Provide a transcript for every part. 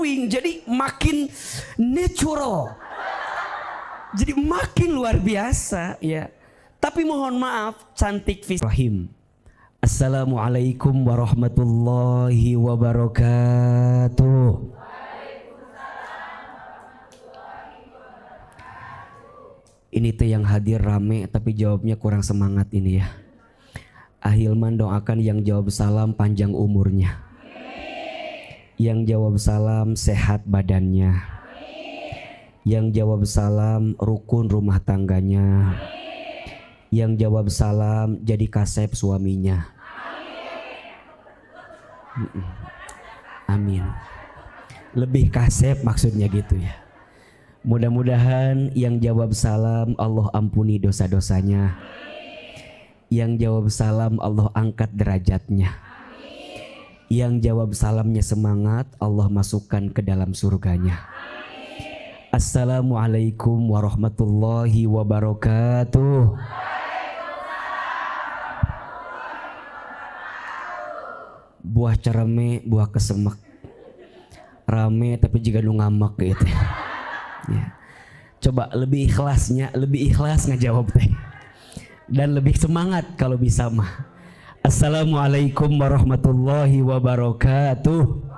glowing, jadi makin natural. Jadi makin luar biasa ya. Tapi mohon maaf, cantik fisik. Assalamualaikum warahmatullahi wabarakatuh. Ini tuh yang hadir rame tapi jawabnya kurang semangat ini ya. Ahilman doakan yang jawab salam panjang umurnya. Yang jawab salam sehat badannya. Yang jawab salam rukun rumah tangganya. Yang jawab salam jadi kasep suaminya. Amin. Lebih kasep maksudnya gitu ya. Mudah-mudahan yang jawab salam Allah ampuni dosa-dosanya. Yang jawab salam Allah angkat derajatnya. Yang jawab salamnya semangat Allah masukkan ke dalam surganya. Assalamualaikum warahmatullahi wabarakatuh. Buah cereme, buah kesemek. Rame tapi juga nu ngamak gitu. Ya. Coba lebih ikhlas ngejawab teh. Dan lebih semangat kalau bisa mah. Assalamualaikum warahmatullahi wabarakatuh.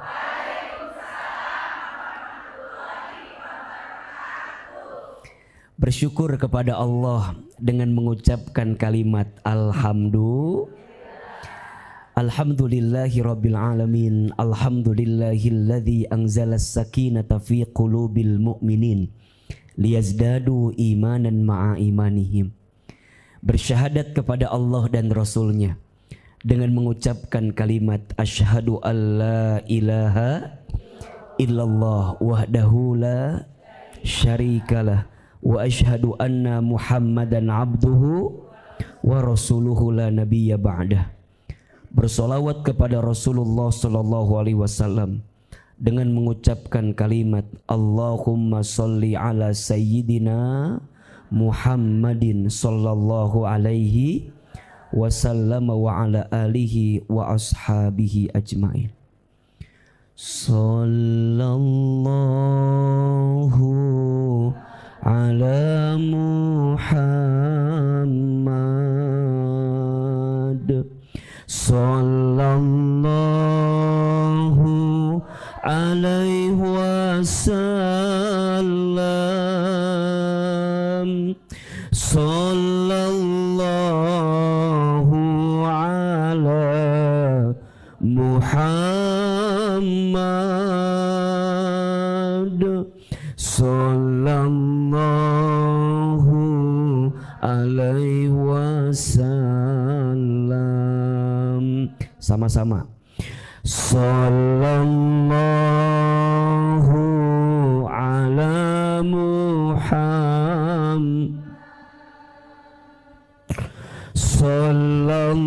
Bersyukur kepada Allah dengan mengucapkan kalimat Alhamdulillahi rabbil alamin. Alhamdulillahilladzi anzalas sakinata fi qulubil mu'minin liyazdadu imanan ma'a imanihim. Bersyahadat kepada Allah dan Rasulnya dengan mengucapkan kalimat asyhadu alla ilaha illallah wahdahu la syarikalah wa asyhadu anna Muhammadan abduhu wa rasuluhu la nabiyya ba'dah. Bersolawat kepada Rasulullah sallallahu alaihi wasallam dengan mengucapkan kalimat Allahumma sholli ala sayyidina Muhammadin sallallahu alaihi wasallam wa ala alihi wa ashabihi ajmain. Sallallahu ala Muhammad sallallahu alaihi wasallam. Sallallahu ala Muhammad sallallahu alaihi wasallam. Sama-sama. Sallallahu ala Muhammad sallallahu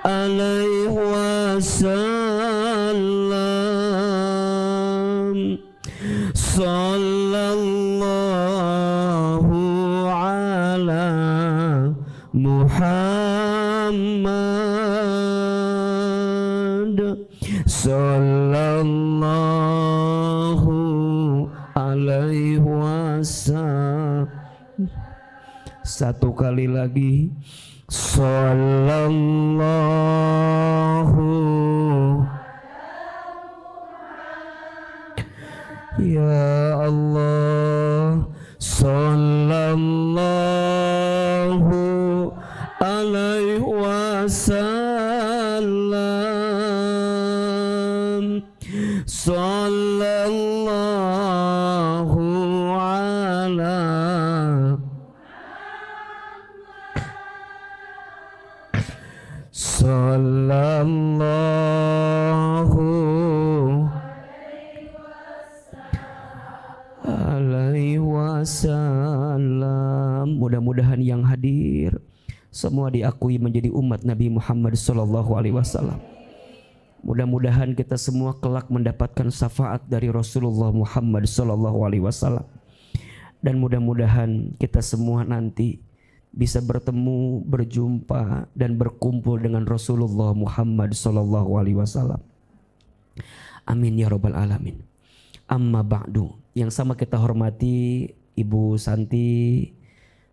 alaihi wasallam. Sallallahu ala Muhammad sallallahu alaihi wasallam. Satu kali lagi. Sallallahu ya Allah. Sallallahu alaihi wasallam. Sallallahu ala sallallahu alaihi wasallam. Mudah-mudahan yang hadir semua diakui menjadi umat Nabi Muhammad sallallahu alaihi wasallam. Mudah-mudahan kita semua kelak mendapatkan syafaat dari Rasulullah Muhammad sallallahu alaihi wasallam. Dan mudah-mudahan kita semua nanti bisa bertemu, berjumpa dan berkumpul dengan Rasulullah Muhammad sallallahu alaihi wasallam. Amin ya rabbal alamin. Amma ba'du. Yang sama kita hormati Ibu Santi,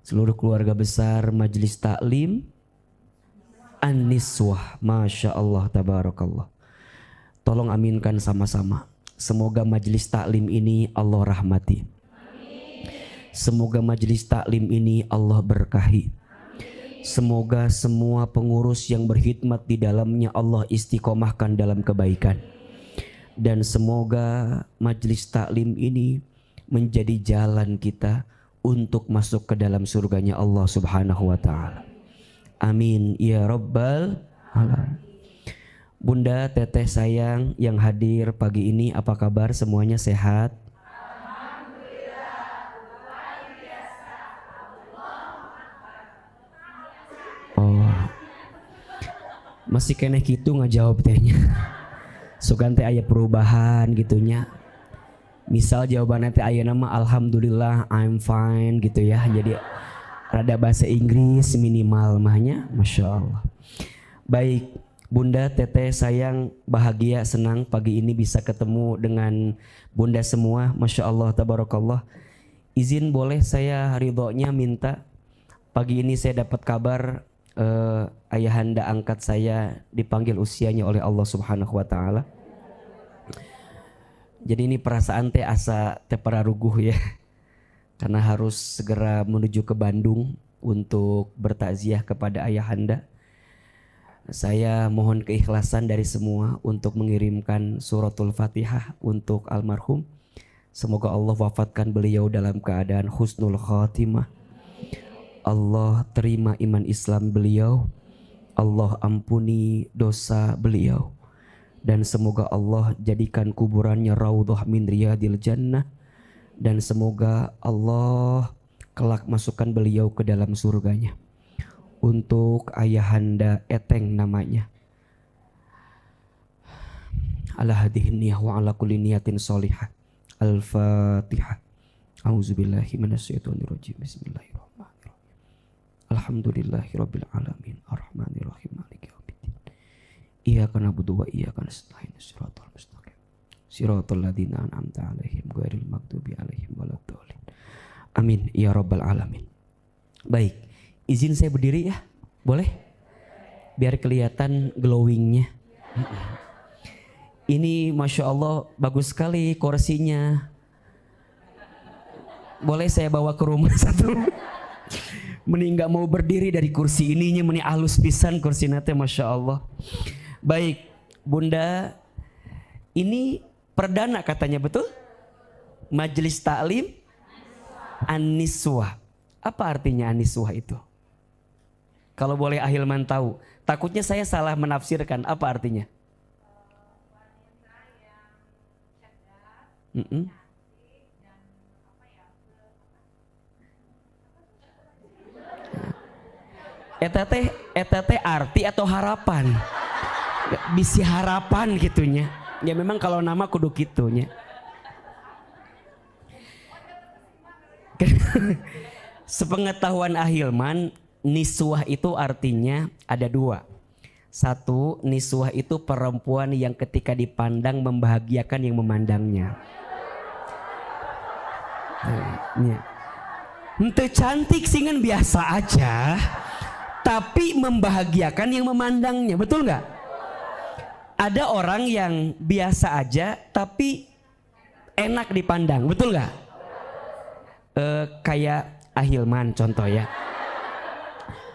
seluruh keluarga besar Majelis Taklim An-Niswah. Masya Allah, tabarakallah. Tolong aminkan sama-sama. Semoga majelis taklim ini Allah rahmati. Semoga majelis taklim ini Allah berkahi. Semoga semua pengurus yang berkhidmat di dalamnya Allah istiqomahkan dalam kebaikan. Dan semoga majelis taklim ini menjadi jalan kita untuk masuk ke dalam surganya Allah Subhanahu wa ta'ala. Amin ya rabbal alamin. Bunda, teteh sayang yang hadir pagi ini, apa kabar? Semuanya sehat? Oh, masih keneh gitu ngajawab tehnya. Sugan teh aya perubahan gitunya. Misal jawabannya teh aya nama alhamdulillah I'm fine gitu ya. Jadi rada bahasa Inggris minimal mahnya, Masya Allah. Baik, Bunda, teteh sayang, bahagia, senang pagi ini bisa ketemu dengan Bunda semua. Masya Allah, tabarakallah. Izin boleh saya ridhonya minta, pagi ini saya dapat kabar ayahanda angkat saya dipanggil usianya oleh Allah Subhanahu wa ta'ala. Jadi ini perasaan teh asa teh pararuguh ya. Karena harus segera menuju ke Bandung untuk bertakziah kepada ayahanda. Saya mohon keikhlasan dari semua untuk mengirimkan suratul Fatihah untuk almarhum. Semoga Allah wafatkan beliau dalam keadaan husnul khatimah. Allah terima iman Islam beliau, Allah ampuni dosa beliau, dan semoga Allah jadikan kuburannya raudhah min riyadil jannah, dan semoga Allah kelak masukkan beliau ke dalam surganya. Untuk ayahanda Eteng namanya, ala hadhihi niyah wa ala kulli niyatin sholihah. Al-Fatihah. A'udzubillahi minasyaitonir rajim. Bismillahirrahmanirrahim. Alhamdulillahirabbil alamin arrahmanirrahim maliki yaumiddin. Iyyaka na'budu wa iyyaka nasta'in shiratal mustaqim shiratal ladzina an'amta 'alaihim ghairil maghdubi 'alaihim waladdallin. Amin ya rabbal alamin. Baik, izin saya berdiri ya. Boleh? Biar kelihatan glowingnya. Ini Masya Allah bagus sekali kursinya. Boleh saya bawa ke rumah satu? Meni nggak mau berdiri dari kursi ininya, meni halus pisan kursi nate, Masya Allah. Baik, Bunda, ini perdana katanya, betul? Majelis Taklim An-Niswah. Apa artinya An-Niswah itu? Kalau boleh Ahilman tahu, takutnya saya salah menafsirkan. Apa artinya? Eta teh arti atau harapan? Bisi harapan gitunya. Ya memang kalau nama kudu gitunya. Sepengetahuan Ahilman, niswah itu artinya ada dua. Satu, niswah itu perempuan yang ketika dipandang membahagiakan yang memandangnya. Ente cantik singen biasa aja, tapi membahagiakan yang memandangnya, betul nggak? Ada orang yang biasa aja tapi enak dipandang, betul nggak? Kayak Ahilman contoh ya.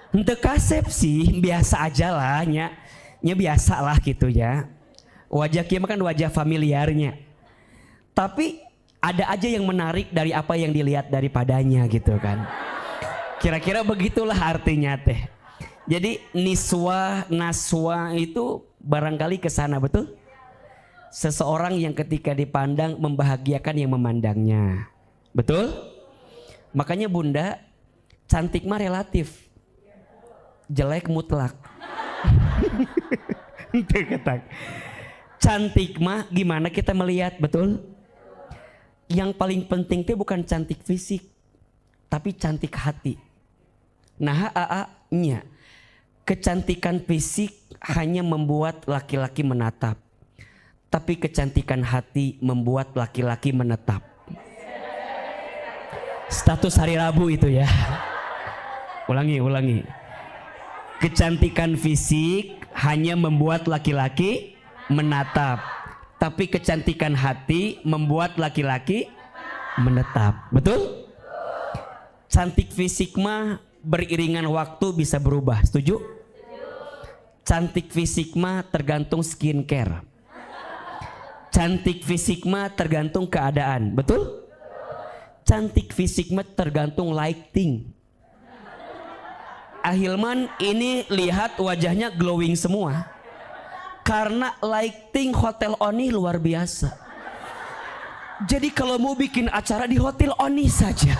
Ente kasep sih biasa aja lah, nya biasa lah gitu ya. Wajah kia kan wajah familiarnya, tapi ada aja yang menarik dari apa yang dilihat daripadanya gitu kan. Kira-kira begitulah artinya teh. Jadi niswa, naswa itu barangkali kesana, betul? Seseorang yang ketika dipandang membahagiakan yang memandangnya, betul? Makanya Bunda, cantik mah relatif, jelek mutlak. Cantik mah gimana kita melihat, betul? Yang paling penting itu bukan cantik fisik, tapi cantik hati. Nah, nya kecantikan fisik hanya membuat laki-laki menatap, Tapi kecantikan hati membuat laki-laki menetap. Status hari Rabu itu ya. Ulangi. Kecantikan fisik hanya membuat laki-laki menatap. Tapi kecantikan hati membuat laki-laki menetap. Betul? Cantik fisik mah beriringan waktu bisa berubah. Setuju? Cantik fisik mah tergantung skincare. Cantik fisik mah tergantung keadaan. Betul? Cantik fisik mah tergantung lighting. Ahilman ini lihat wajahnya glowing semua. Karena lighting Hotel Oni luar biasa. Jadi kalau mau bikin acara di Hotel Oni saja.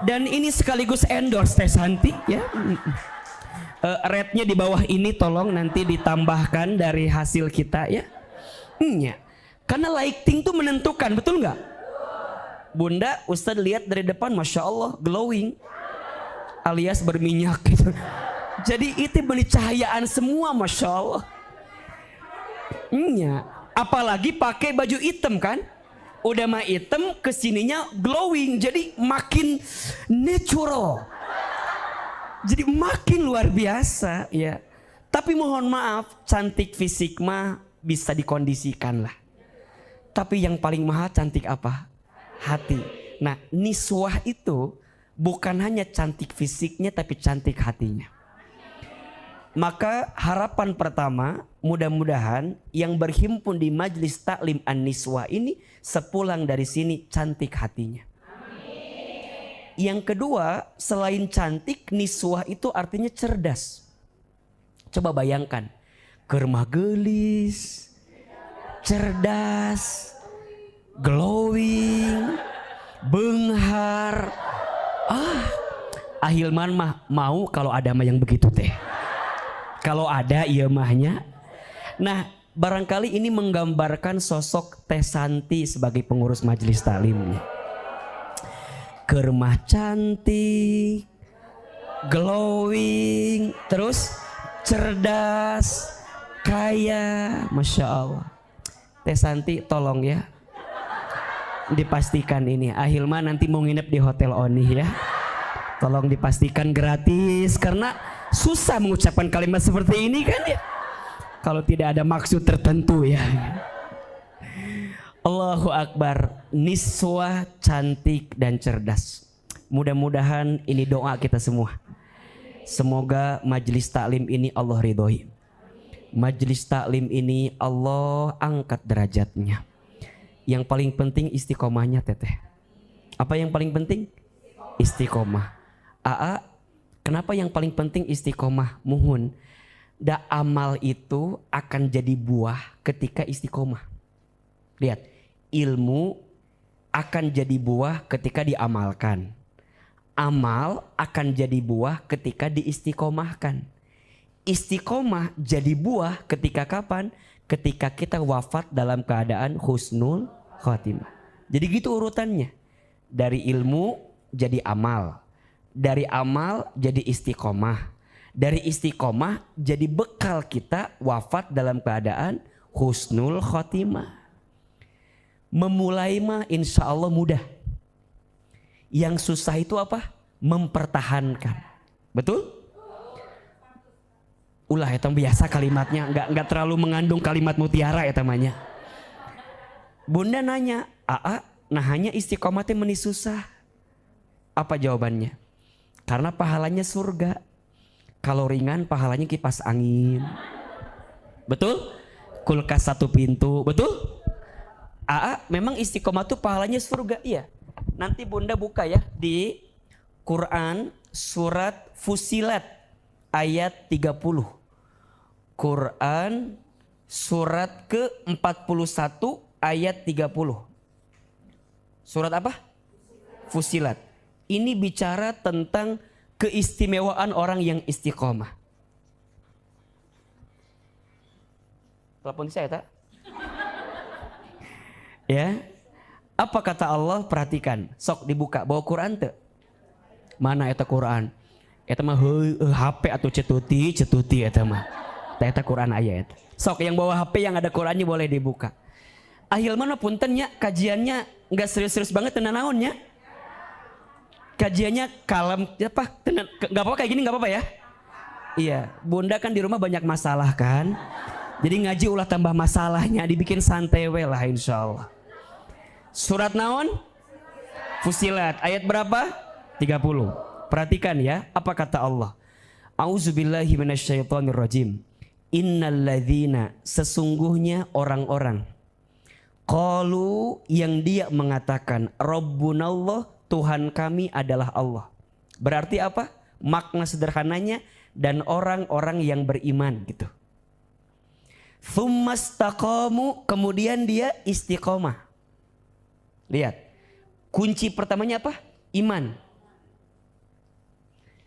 Dan ini sekaligus endorse Teh Santi ya. Rate-nya di bawah ini tolong nanti ditambahkan dari hasil kita ya. Karena lighting tuh menentukan, betul nggak? Bunda, Ustadz lihat dari depan, Masya Allah glowing alias berminyak gitu. Jadi itu beri cahayaan semua, Masya Allah. Apalagi pakai baju hitam kan? Udah mah hitam, kesininya glowing, jadi makin natural. Jadi makin luar biasa ya. Tapi mohon maaf, cantik fisik mah bisa dikondisikan lah. Tapi yang paling mahal cantik apa? Hati. Nah, niswah itu bukan hanya cantik fisiknya tapi cantik hatinya. Maka harapan pertama, mudah-mudahan yang berhimpun di Majelis Taklim An-Niswah ini sepulang dari sini cantik hatinya. Yang kedua, selain cantik, niswah itu artinya cerdas. Coba bayangkan, keur gelis, cerdas, glowing, benghar. Ahilman mah mau kalau ada mah yang begitu teh. Kalau ada iya mahnya. Nah, barangkali ini menggambarkan sosok Teh Santi sebagai pengurus majelis taklim. Kermah cantik, glowing, terus cerdas, kaya, Masya Allah. Teh Santi tolong ya dipastikan ini. Ahilman nanti mau nginep di Hotel Oni ya. Tolong dipastikan gratis karena susah mengucapkan kalimat seperti ini kan ya. Kalau tidak ada maksud tertentu ya. Allahu Akbar. Niswah cantik dan cerdas. Mudah-mudahan ini doa kita semua. Semoga majelis taklim ini Allah ridhoi. Majelis taklim ini Allah angkat derajatnya. Yang paling penting istiqomahnya teteh. Apa yang paling penting? Istiqomah. Kenapa yang paling penting istiqomah? Muhun. Da amal itu akan jadi buah ketika istiqomah. Lihat, ilmu akan jadi buah ketika diamalkan. Amal akan jadi buah ketika diistiqomahkan. Istiqomah jadi buah ketika kapan? Ketika kita wafat dalam keadaan husnul khotimah. Jadi gitu urutannya. Dari ilmu jadi amal. Dari amal jadi istiqomah. Dari istiqomah jadi bekal kita wafat dalam keadaan husnul khotimah. Memulai mah insya Allah mudah. Yang susah itu apa? Mempertahankan. Betul? Ulah itu biasa kalimatnya. Nggak terlalu mengandung kalimat mutiara ya namanya. Bunda nanya, nah hanya istiqomah teh meni susah. Apa jawabannya? Karena pahalanya surga. Kalau ringan pahalanya kipas angin. Betul? Kulkas satu pintu. Betul? Memang istiqomah tuh pahalanya surga. Iya. Nanti Bunda buka ya di Quran surat Fusilat ayat 30. Quran surat ke-41 ayat 30. Surat apa? Fusilat. Ini bicara tentang keistimewaan orang yang istiqomah. Telepon saya tak? Ya. Apa kata Allah? Perhatikan. Sok dibuka. Bawa Quran tuh. Mana eta Quran? Eta mah HP atau cetuti eta mah. Eta Quran ayat. Sok yang bawa HP yang ada Qurannya boleh dibuka. Ahilman mah puntennya kajiannya nggak serius-serius banget tenan naonnya. Kajiannya kalem apa? Nggak apa-apa kayak gini nggak apa-apa ya? Iya, Bunda kan di rumah banyak masalah kan. Jadi ngaji ulah tambah masalahnya, dibikin santai we lah insyaallah. Surat naon? Fusilat. Ayat berapa? 30. Perhatikan ya, apa kata Allah? A'udzubillahi minasyaitonirrajim. Innalladzina, sesungguhnya orang-orang. Qalu, yang dia mengatakan Rabbunallah, Tuhan kami adalah Allah. Berarti apa? Makna sederhananya, dan orang-orang yang beriman gitu. Tsumastaqamu, kemudian dia istiqomah. Lihat, kunci pertamanya apa? Iman.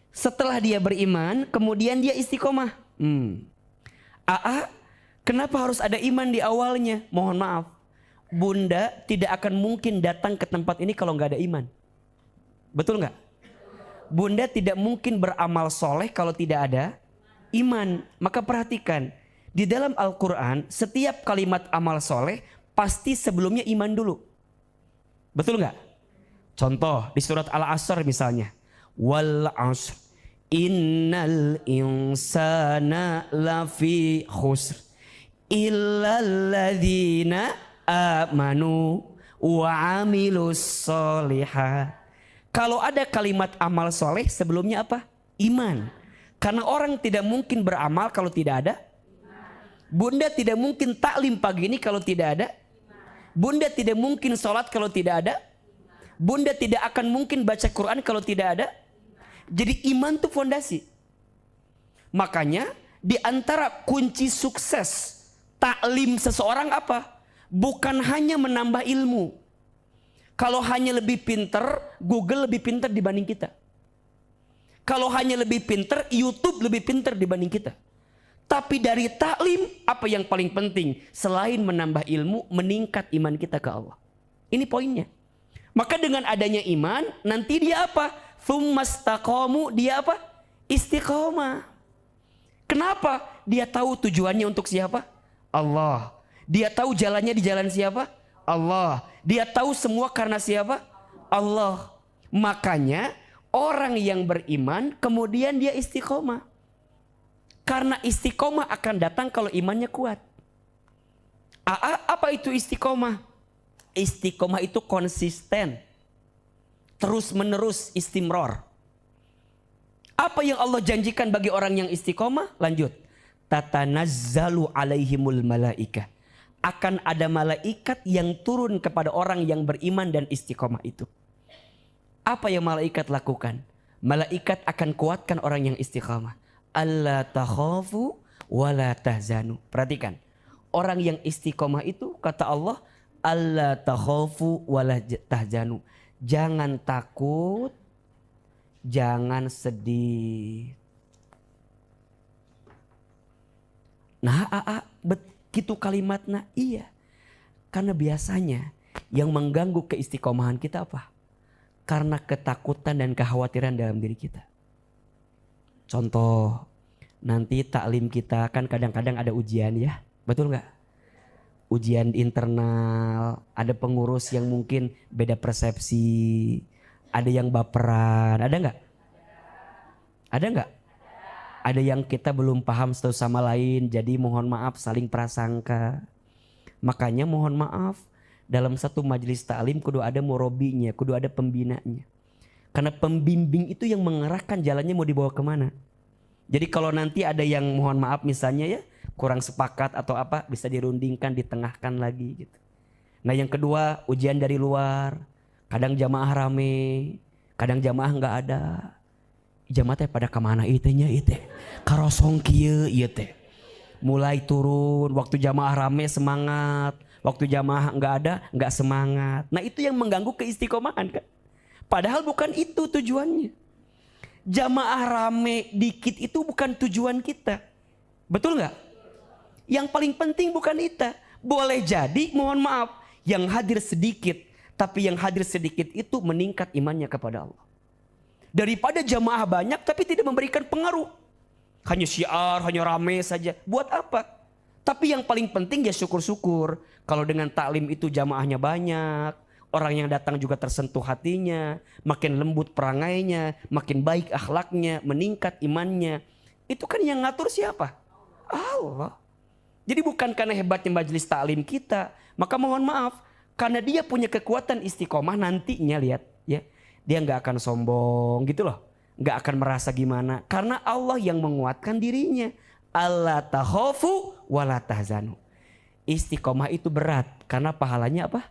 Setelah dia beriman, kemudian dia istiqomah. Kenapa harus ada iman di awalnya? Mohon maaf, Bunda tidak akan mungkin datang ke tempat ini kalau nggak ada iman. Betul nggak? Bunda tidak mungkin beramal soleh kalau tidak ada iman. Maka perhatikan, di dalam Al-Quran setiap kalimat amal soleh pasti sebelumnya iman dulu. Betul nggak? Contoh di surat Al-Asr misalnya, wal asr innal insana lafi khusr illalladzina amanu wa amilus solihat. Kalau ada kalimat amal soleh sebelumnya apa? Iman. Karena orang tidak mungkin beramal kalau tidak ada. Bunda tidak mungkin taklim pagi ini kalau tidak ada. Bunda tidak mungkin sholat kalau tidak ada. Bunda tidak akan mungkin baca Quran kalau tidak ada. Jadi iman itu fondasi. Makanya di antara kunci sukses taklim seseorang apa? Bukan hanya menambah ilmu. Kalau hanya lebih pinter, Google lebih pinter dibanding kita. Kalau hanya lebih pinter, YouTube lebih pinter dibanding kita. Tapi dari taklim, apa yang paling penting? Selain menambah ilmu, meningkat iman kita ke Allah. Ini poinnya. Maka dengan adanya iman, nanti dia apa? Tsumastaqamu, dia apa? Istiqomah. Kenapa? Dia tahu tujuannya untuk siapa? Allah. Dia tahu jalannya di jalan siapa? Allah. Dia tahu semua karena siapa? Allah. Makanya orang yang beriman kemudian dia istiqomah. Karena istiqomah akan datang kalau imannya kuat. Apa itu istiqomah? Istiqomah itu konsisten. Terus menerus, istimror. Apa yang Allah janjikan bagi orang yang istiqomah? Lanjut. Tatanazzalu alaihimul malaikah. Akan ada malaikat yang turun kepada orang yang beriman dan istiqomah itu. Apa yang malaikat lakukan? Malaikat akan kuatkan orang yang istiqomah. Alla takhafu wa la tahzanu. Perhatikan. Orang yang istiqomah itu kata Allah, alla takhafu wa la tahzanu. Jangan takut, jangan sedih. Nah, begitu kalimatnya iya. Karena biasanya yang mengganggu keistiqomahan kita apa? Karena ketakutan dan kekhawatiran dalam diri kita. Contoh, nanti taklim kita kan kadang-kadang ada ujian ya. Betul nggak? Ujian internal, ada pengurus yang mungkin beda persepsi, ada yang baperan, ada nggak? Ada nggak? Ada yang kita belum paham satu sama lain, jadi mohon maaf saling prasangka. Makanya mohon maaf, dalam satu majelis taklim kudu ada murabinya, kudu ada pembinanya. Karena pembimbing itu yang mengarahkan jalannya mau dibawa kemana. Jadi kalau nanti ada yang mohon maaf misalnya ya, kurang sepakat atau apa, bisa dirundingkan, ditengahkan lagi gitu. Nah yang kedua, ujian dari luar. Kadang jamaah rame, kadang jamaah nggak ada. Jamaah teh pada kemana itenya ite? Karosong kieu ieu teh. Mulai turun, waktu jamaah rame semangat, waktu jamaah nggak ada nggak semangat. Nah itu yang mengganggu keistiqomahan kan. Padahal bukan itu tujuannya. Jamaah rame dikit itu bukan tujuan kita. Betul nggak? Yang paling penting bukan itu. Boleh jadi mohon maaf yang hadir sedikit, tapi yang hadir sedikit itu meningkat imannya kepada Allah. Daripada jamaah banyak tapi tidak memberikan pengaruh. Hanya syiar, hanya rame saja. Buat apa? Tapi yang paling penting ya syukur-syukur. Kalau dengan taklim itu jamaahnya banyak, orang yang datang juga tersentuh hatinya, makin lembut perangainya, makin baik akhlaknya, meningkat imannya. Itu kan yang ngatur siapa? Allah. Jadi bukan karena hebatnya majelis taklim kita, maka mohon maaf, karena dia punya kekuatan istiqomah nantinya lihat ya. Dia nggak akan sombong gitu loh. Nggak akan merasa gimana. Karena Allah yang menguatkan dirinya. Allah takhafu wala tahzanu. Istiqomah itu berat karena pahalanya apa?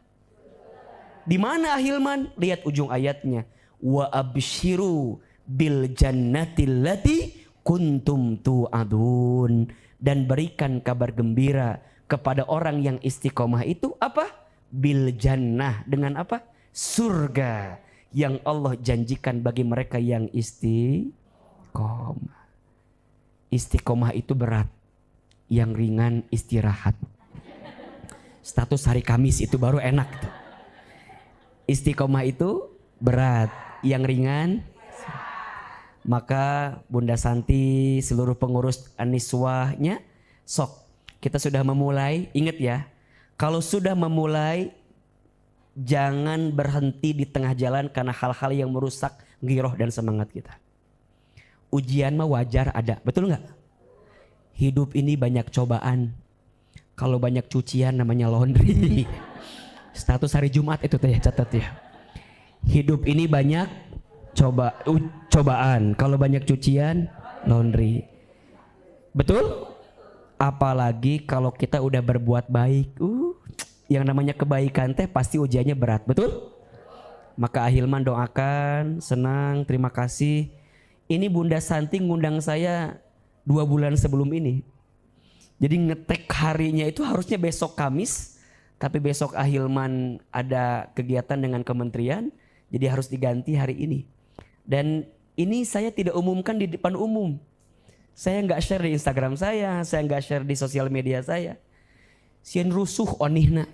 Di mana Ahilman? Lihat ujung ayatnya. Wa abshiru bil jannatil lati kuntum tu'adun. Dan berikan kabar gembira kepada orang yang istiqomah itu apa? Bil jannah. Dengan apa? Surga yang Allah janjikan bagi mereka yang istiqomah. Istiqomah itu berat. Yang ringan istirahat. Status hari Kamis itu baru enak tuh. Istiqomah itu berat. Yang ringan. Maka Bunda Santi, seluruh pengurus Aniswahnya, sok. Kita sudah memulai, ingat ya. Kalau sudah memulai, jangan berhenti di tengah jalan karena hal-hal yang merusak giroh dan semangat kita. Ujian mah wajar ada, betul nggak? Hidup ini banyak cobaan. Kalau banyak cucian namanya laundry. Status hari Jumat itu teh catat ya. Hidup ini banyak cobaan. Kalau banyak cucian laundry. Betul? Apalagi kalau kita udah berbuat baik. Yang namanya kebaikan teh pasti ujiannya berat, betul? Maka Ahilman doakan, senang, terima kasih. Ini Bunda Santi ngundang saya 2 bulan sebelum ini. Jadi ngetek harinya itu harusnya besok Kamis. Tapi besok Ahilman ada kegiatan dengan kementerian. Jadi harus diganti hari ini. Dan ini saya tidak umumkan di depan umum. Saya nggak share di Instagram saya nggak share di sosial media saya. Sieun rusuh onihna.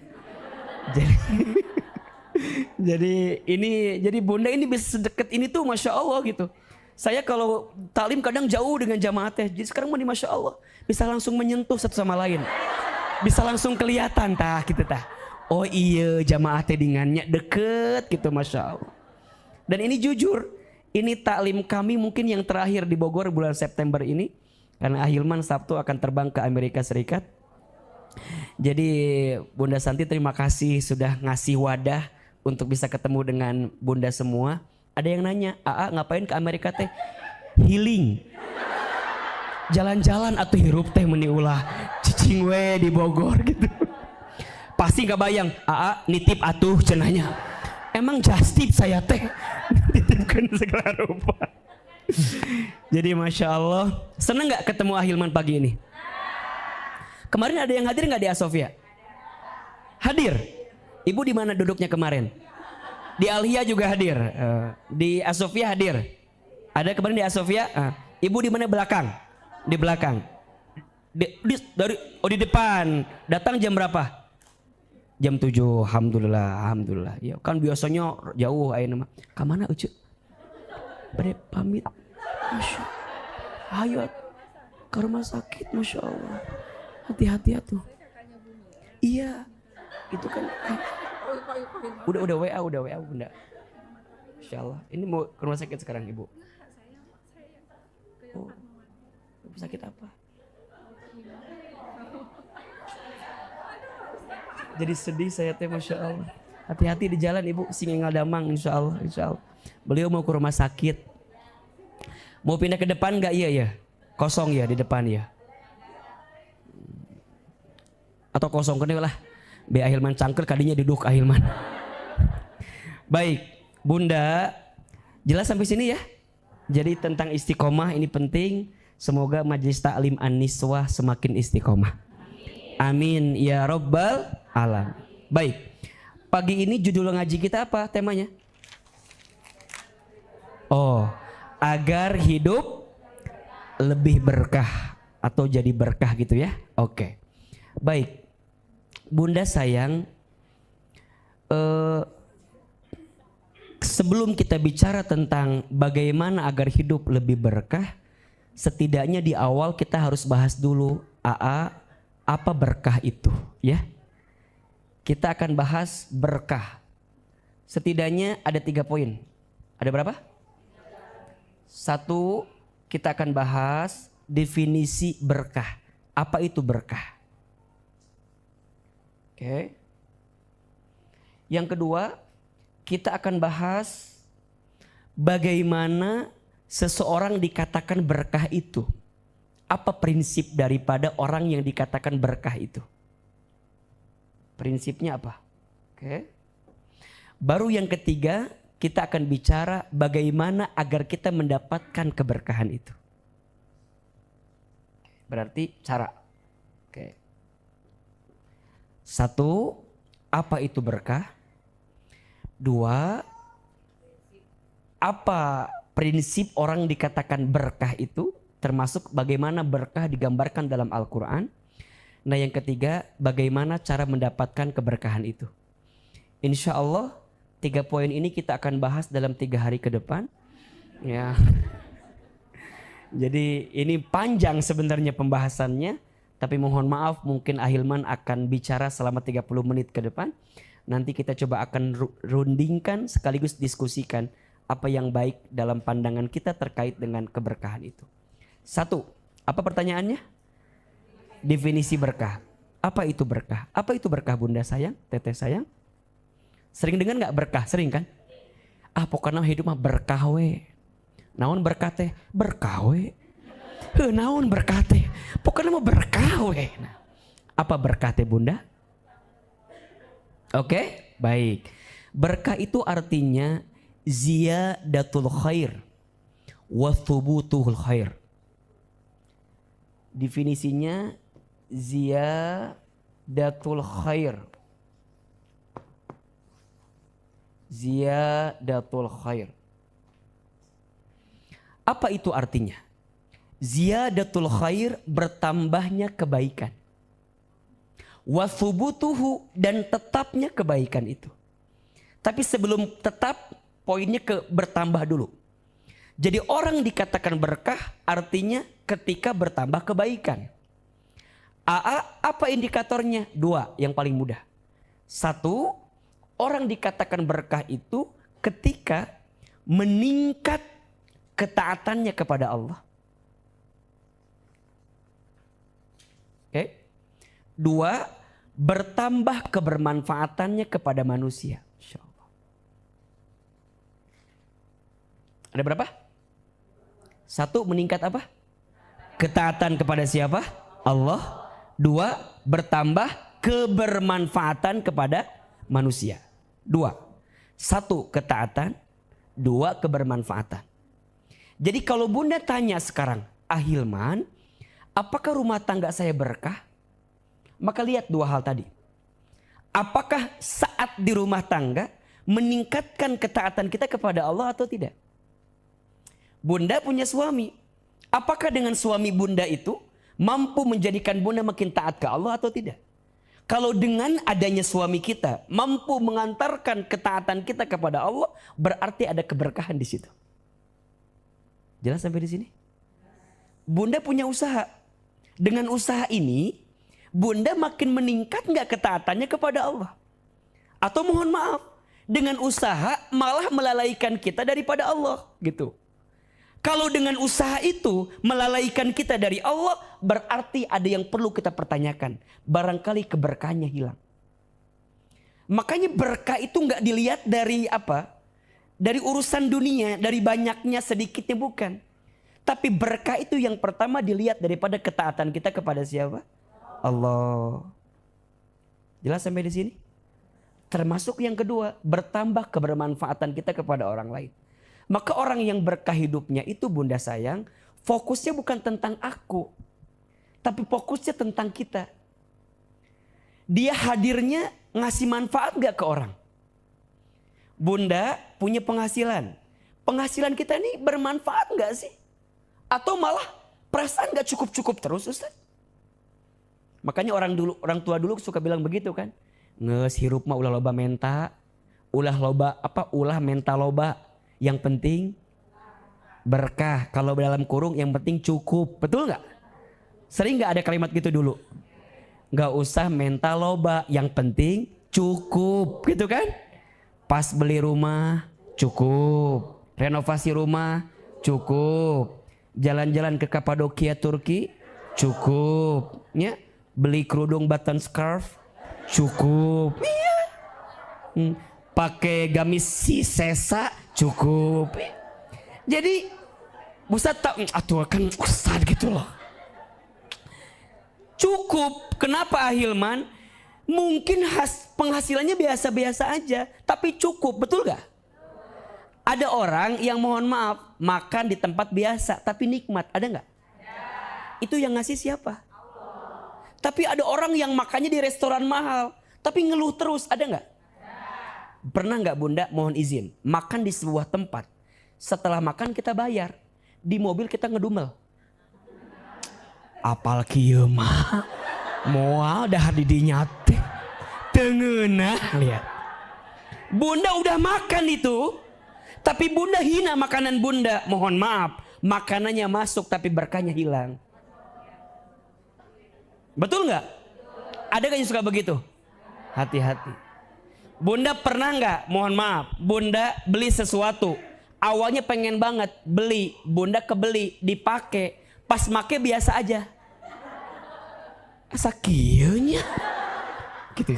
Jadi Bunda ini bisa sedekat ini tuh Masya Allah gitu. Saya kalau taklim kadang jauh dengan jamaah teh. Jadi sekarang mah Masya Allah bisa langsung menyentuh satu sama lain. Bisa langsung kelihatan tah gitu tah. Oh iya jamaah teh dengannya deket gitu Masya Allah. Dan ini jujur, ini taklim kami mungkin yang terakhir di Bogor bulan September ini. Karena Ahilman Sabtu akan terbang ke Amerika Serikat. Jadi Bunda Santi terima kasih sudah ngasih wadah untuk bisa ketemu dengan Bunda semua. Ada yang nanya, Aa ngapain ke Amerika teh? Healing. Jalan-jalan atau hirup teh meni ulah cicing we di Bogor gitu. Pasti gak bayang, Aa nitip atuh cenanya. Emang just tip saya teh. Nitipkan segala rupa. Jadi Masya Allah. Seneng gak ketemu Ahilman pagi ini? Kemarin ada yang hadir gak di Asofia? Hadir. Ibu di mana duduknya kemarin? Di Alhia juga hadir. Di Asofia hadir. Ada kemarin di Asofia? Ibu di mana belakang? Di belakang. Di depan. Datang jam berapa? Jam 7. Alhamdulillah. Ya, kan biasanya jauh ayo nama. Ka mana Ucu? Pada pamit. Masya Allah. Ayo ke rumah sakit Masya Allah. Hati-hati atuh. Iya. Itu kan udah WA Bunda. Insyaallah. Ini mau ke rumah sakit sekarang Ibu. Oh. Ibu sakit apa? Jadi sedih saya teh Masya Allah. Hati-hati di jalan Ibu, Singengal Damang insyaallah. Beliau mau ke rumah sakit. Mau pindah ke depan enggak? Iya ya. Kosong ya di depan ya. Atau kosong kene lah. Be Ahilman cangkel kadinya duduk Ahilman. Baik, Bunda, jelas sampai sini ya. Jadi tentang istiqomah ini penting. Semoga Majelis Taklim An-Niswah semakin istiqomah. Amin ya Rabbal Alam. Baik, pagi ini judul ngaji kita apa temanya? Oh, agar hidup lebih berkah atau jadi berkah gitu ya. Oke, baik. Bunda sayang, sebelum kita bicara tentang bagaimana agar hidup lebih berkah, setidaknya di awal kita harus bahas dulu Apa berkah itu? Ya, kita akan bahas berkah. Setidaknya ada 3 poin. Ada berapa? 1, kita akan bahas definisi berkah. Apa itu berkah? Oke. Yang kedua, kita akan bahas bagaimana seseorang dikatakan berkah itu. Apa prinsip daripada orang yang dikatakan berkah itu? Prinsipnya apa? Oke. Baru yang ketiga, kita akan bicara bagaimana agar kita mendapatkan keberkahan itu. Berarti cara. Oke. 1, apa itu berkah? 2, apa prinsip orang dikatakan berkah itu? Termasuk bagaimana berkah digambarkan dalam Al-Quran. Nah yang ketiga, bagaimana cara mendapatkan keberkahan itu. Insya Allah 3 poin ini kita akan bahas dalam 3 hari ke depan. Ya. Jadi ini panjang sebenarnya pembahasannya. Tapi mohon maaf mungkin Ahilman akan bicara selama 30 menit ke depan. Nanti kita coba akan rundingkan sekaligus diskusikan apa yang baik dalam pandangan kita terkait dengan keberkahan itu. 1, apa pertanyaannya? Definisi berkah. Apa itu berkah? Apa itu berkah bunda sayang, teteh sayang? Sering dengar gak berkah? Sering kan? Pokoknya hidup mah berkah we. Naon berkah teh? Berkah we. Naon berkah teh? Pokoknya mah berkah we. Nah, apa berkah teh bunda? Oke, baik. Berkah itu artinya ziyadatul khair wa thubutuhul khair. Definisinya ziyadatul khair. Ziyadatul khair. Apa itu artinya? Ziyadatul khair, bertambahnya kebaikan. Wa thubutuhu, dan tetapnya kebaikan itu. Tapi sebelum tetap, poinnya ke bertambah dulu. Jadi orang dikatakan berkah artinya ketika bertambah kebaikan. Apa indikatornya? 2 yang paling mudah. 1, orang dikatakan berkah itu ketika meningkat ketaatannya kepada Allah. Oke. 2, bertambah kebermanfaatannya kepada manusia. Insya Allah. Ada berapa? 1, meningkat apa? Ketaatan kepada siapa? Allah. 2, bertambah kebermanfaatan kepada manusia. 2. 1, ketaatan. 2, kebermanfaatan. Jadi kalau bunda tanya sekarang, Ahilman, apakah rumah tangga saya berkah? Maka lihat 2 hal tadi. Apakah saat di rumah tangga meningkatkan ketaatan kita kepada Allah atau tidak? Bunda punya suami. Apakah dengan suami bunda itu mampu menjadikan bunda makin taat ke Allah atau tidak? Kalau dengan adanya suami kita mampu mengantarkan ketaatan kita kepada Allah, berarti ada keberkahan di situ. Jelas sampai di sini? Bunda punya usaha. Dengan usaha ini, bunda makin meningkat nggak ketaatannya kepada Allah? Atau mohon maaf, dengan usaha malah melalaikan kita daripada Allah, gitu. Kalau dengan usaha itu melalaikan kita dari Allah, berarti ada yang perlu kita pertanyakan. Barangkali keberkahannya hilang. Makanya berkah itu nggak dilihat dari apa? Dari urusan dunia, dari banyaknya sedikitnya, bukan. Tapi berkah itu yang pertama dilihat daripada ketaatan kita kepada siapa? Allah. Jelas sampai di sini? Termasuk yang kedua, bertambah kebermanfaatan kita kepada orang lain. Maka orang yang berkah hidupnya itu bunda sayang, fokusnya bukan tentang aku, tapi fokusnya tentang kita. Dia hadirnya ngasih manfaat gak ke orang? Bunda punya penghasilan. Penghasilan kita ini bermanfaat gak sih? Atau malah perasaan gak cukup-cukup terus, Ustaz? Makanya orang tua dulu suka bilang begitu kan. Nges hirup mah ulah loba menta, ulah menta loba. Yang penting berkah. Kalau dalam kurung yang penting cukup. Betul gak? Sering gak ada kalimat gitu dulu? Gak usah mental loba, yang penting cukup gitu kan. Pas beli rumah cukup, renovasi rumah cukup, jalan-jalan ke Kapadokia Turki cukup, ya. Beli kerudung button scarf cukup, iya. Pakai gamis si sesa cukup. Jadi Ustaz tak atuh kan Ustaz gitu loh. Cukup. Kenapa Ahilman? Mungkin penghasilannya biasa-biasa aja, tapi cukup, betul gak? Ada orang yang mohon maaf makan di tempat biasa tapi nikmat, ada nggak? Itu yang ngasih siapa? Tapi ada orang yang makannya di restoran mahal tapi ngeluh terus, ada nggak? Pernah nggak Bunda mohon izin makan di sebuah tempat, setelah makan kita bayar, di mobil kita ngedumel. Apal kieu mah moal dah didinya teh tengeunah, lihat. Bunda udah makan itu, tapi Bunda hina makanan Bunda, mohon maaf, makanannya masuk tapi berkahnya hilang. Betul nggak? Ada gak yang suka begitu? Hati-hati. Bunda pernah nggak, mohon maaf, Bunda beli sesuatu, awalnya pengen banget beli, Bunda kebeli, dipakai, pas make biasa aja. Asa kieunya gitu.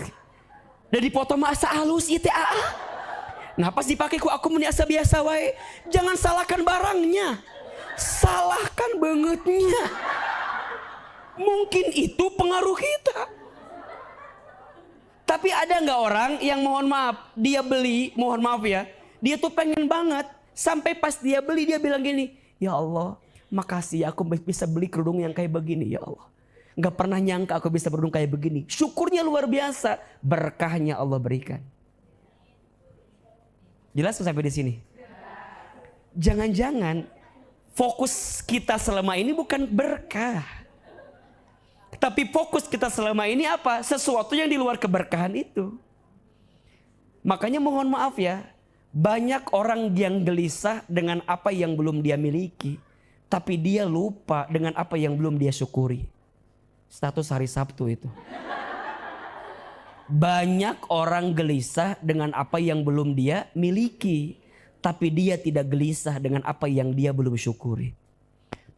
Dari foto mah asa halus ieu teh aa. Nah pas dipakai ku aku meni asa biasa wae. Jangan salahkan barangnya, salahkan bangetnya. Mungkin itu pengaruh kita. Tapi ada nggak orang yang mohon maaf, dia beli, mohon maaf ya, dia tuh pengen banget, sampai pas dia beli dia bilang gini, ya Allah makasih aku bisa beli kerudung yang kayak begini, ya Allah. Gak pernah nyangka aku bisa beruntung kayak begini. Syukurnya luar biasa. Berkahnya Allah berikan. Jelas sampai di sini? Jangan-jangan fokus kita selama ini bukan berkah. Tapi fokus kita selama ini apa? Sesuatu yang di luar keberkahan itu. Makanya mohon maaf ya. Banyak orang yang gelisah dengan apa yang belum dia miliki. Tapi dia lupa dengan apa yang belum dia syukuri. Status hari Sabtu itu. Banyak orang gelisah dengan apa yang belum dia miliki. Tapi dia tidak gelisah dengan apa yang dia belum syukuri.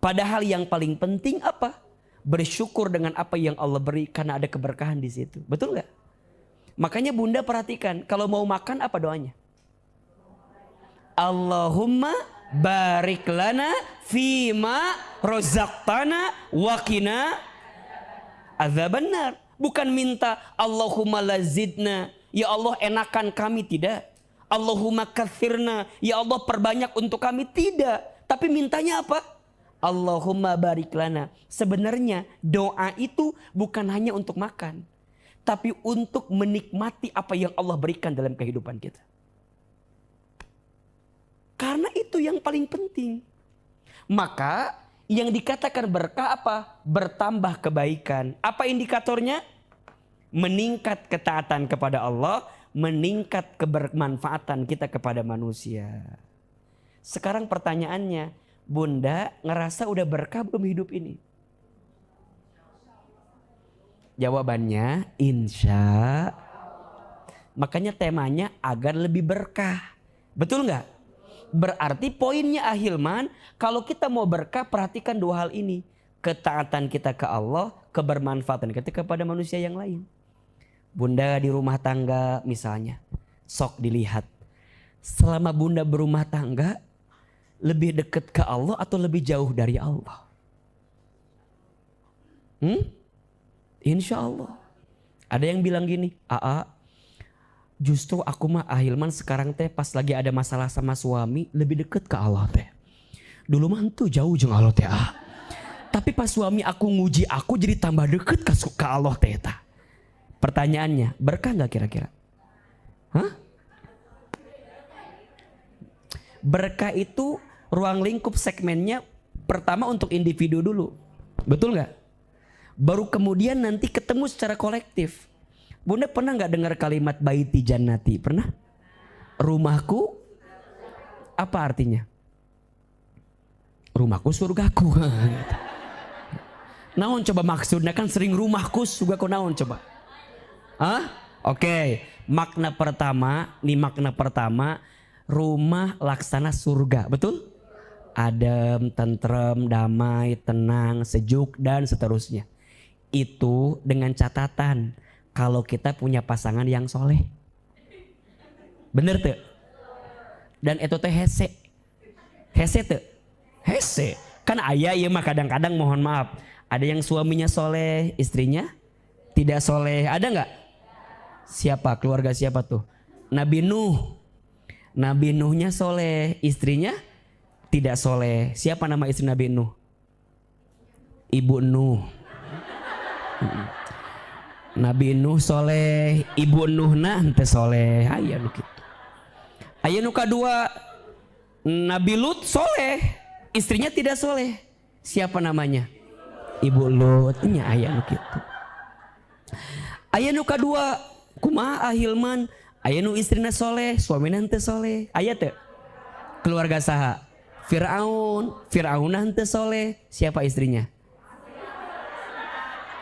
Padahal yang paling penting apa? Bersyukur dengan apa yang Allah beri karena ada keberkahan di situ. Betul gak? Makanya Bunda perhatikan, kalau mau makan apa doanya? Allahumma barik lana fima rozaqtana waqina azabannar. Bukan minta Allahumma lazidna, ya Allah enakan kami, tidak. Allahumma kathirna, ya Allah perbanyak untuk kami, tidak. Tapi mintanya apa? Allahumma barik lana. Sebenarnya doa itu bukan hanya untuk makan, tapi untuk menikmati apa yang Allah berikan dalam kehidupan kita. Karena itu yang paling penting. Maka yang dikatakan berkah apa? Bertambah kebaikan. Apa indikatornya? Meningkat ketaatan kepada Allah, meningkat kebermanfaatan kita kepada manusia. Sekarang pertanyaannya, Bunda ngerasa udah berkah belum hidup ini? Jawabannya insya. Makanya temanya agar lebih berkah. Betul nggak? Berarti poinnya Ahilman, kalau kita mau berkah perhatikan dua hal ini. Ketaatan kita ke Allah, kebermanfaatan kita kepada manusia yang lain. Bunda di rumah tangga misalnya, sok dilihat. Selama Bunda berumah tangga, lebih dekat ke Allah atau lebih jauh dari Allah? Insya Allah. Ada yang bilang gini, justru aku mah Ahilman sekarang teh pas lagi ada masalah sama suami lebih deket ke Allah teh. Dulu mah tuh jauh jeung Allah teh. Tapi pas suami aku nguji aku jadi tambah deket ke Allah teh. Pertanyaannya, berkah nggak kira-kira? Berkah itu ruang lingkup segmennya pertama untuk individu dulu. Betul nggak? Baru kemudian nanti ketemu secara kolektif. Bunda pernah nggak dengar kalimat baiti jannati? Pernah? Rumahku apa artinya? Rumahku surgaku. Naon coba maksudnya, kan sering rumahku juga kau naon coba. Oke. Makna pertama, rumah laksana surga, betul? Adem, tentrem, damai, tenang, sejuk dan seterusnya. Itu dengan catatan kalau kita punya pasangan yang soleh. Bener tuh? Dan itu teh hese tuh. Hese. Kan ayah ya mah kadang-kadang mohon maaf. Ada yang suaminya soleh, istrinya tidak soleh. Ada nggak? Siapa? Keluarga siapa tuh? Nabi Nuh. Nabi Nuhnya soleh, istrinya tidak soleh. Siapa nama istri Nabi Nuh? Ibu Nuh. Nabi Nuh soleh, Ibu Nuh henteu soleh. Aya nu kitu. Aya nu kadua, Nabi Lut soleh, istrinya tidak soleh. Siapa namanya? Ibu Lut. Nya aya nu kitu. Aya nu kadua, kumaha ahilman? Aya nu istrina soleh, suamina henteu soleh. Aya teu? Keluarga saha? Fir'aun henteu soleh. Siapa istrinya?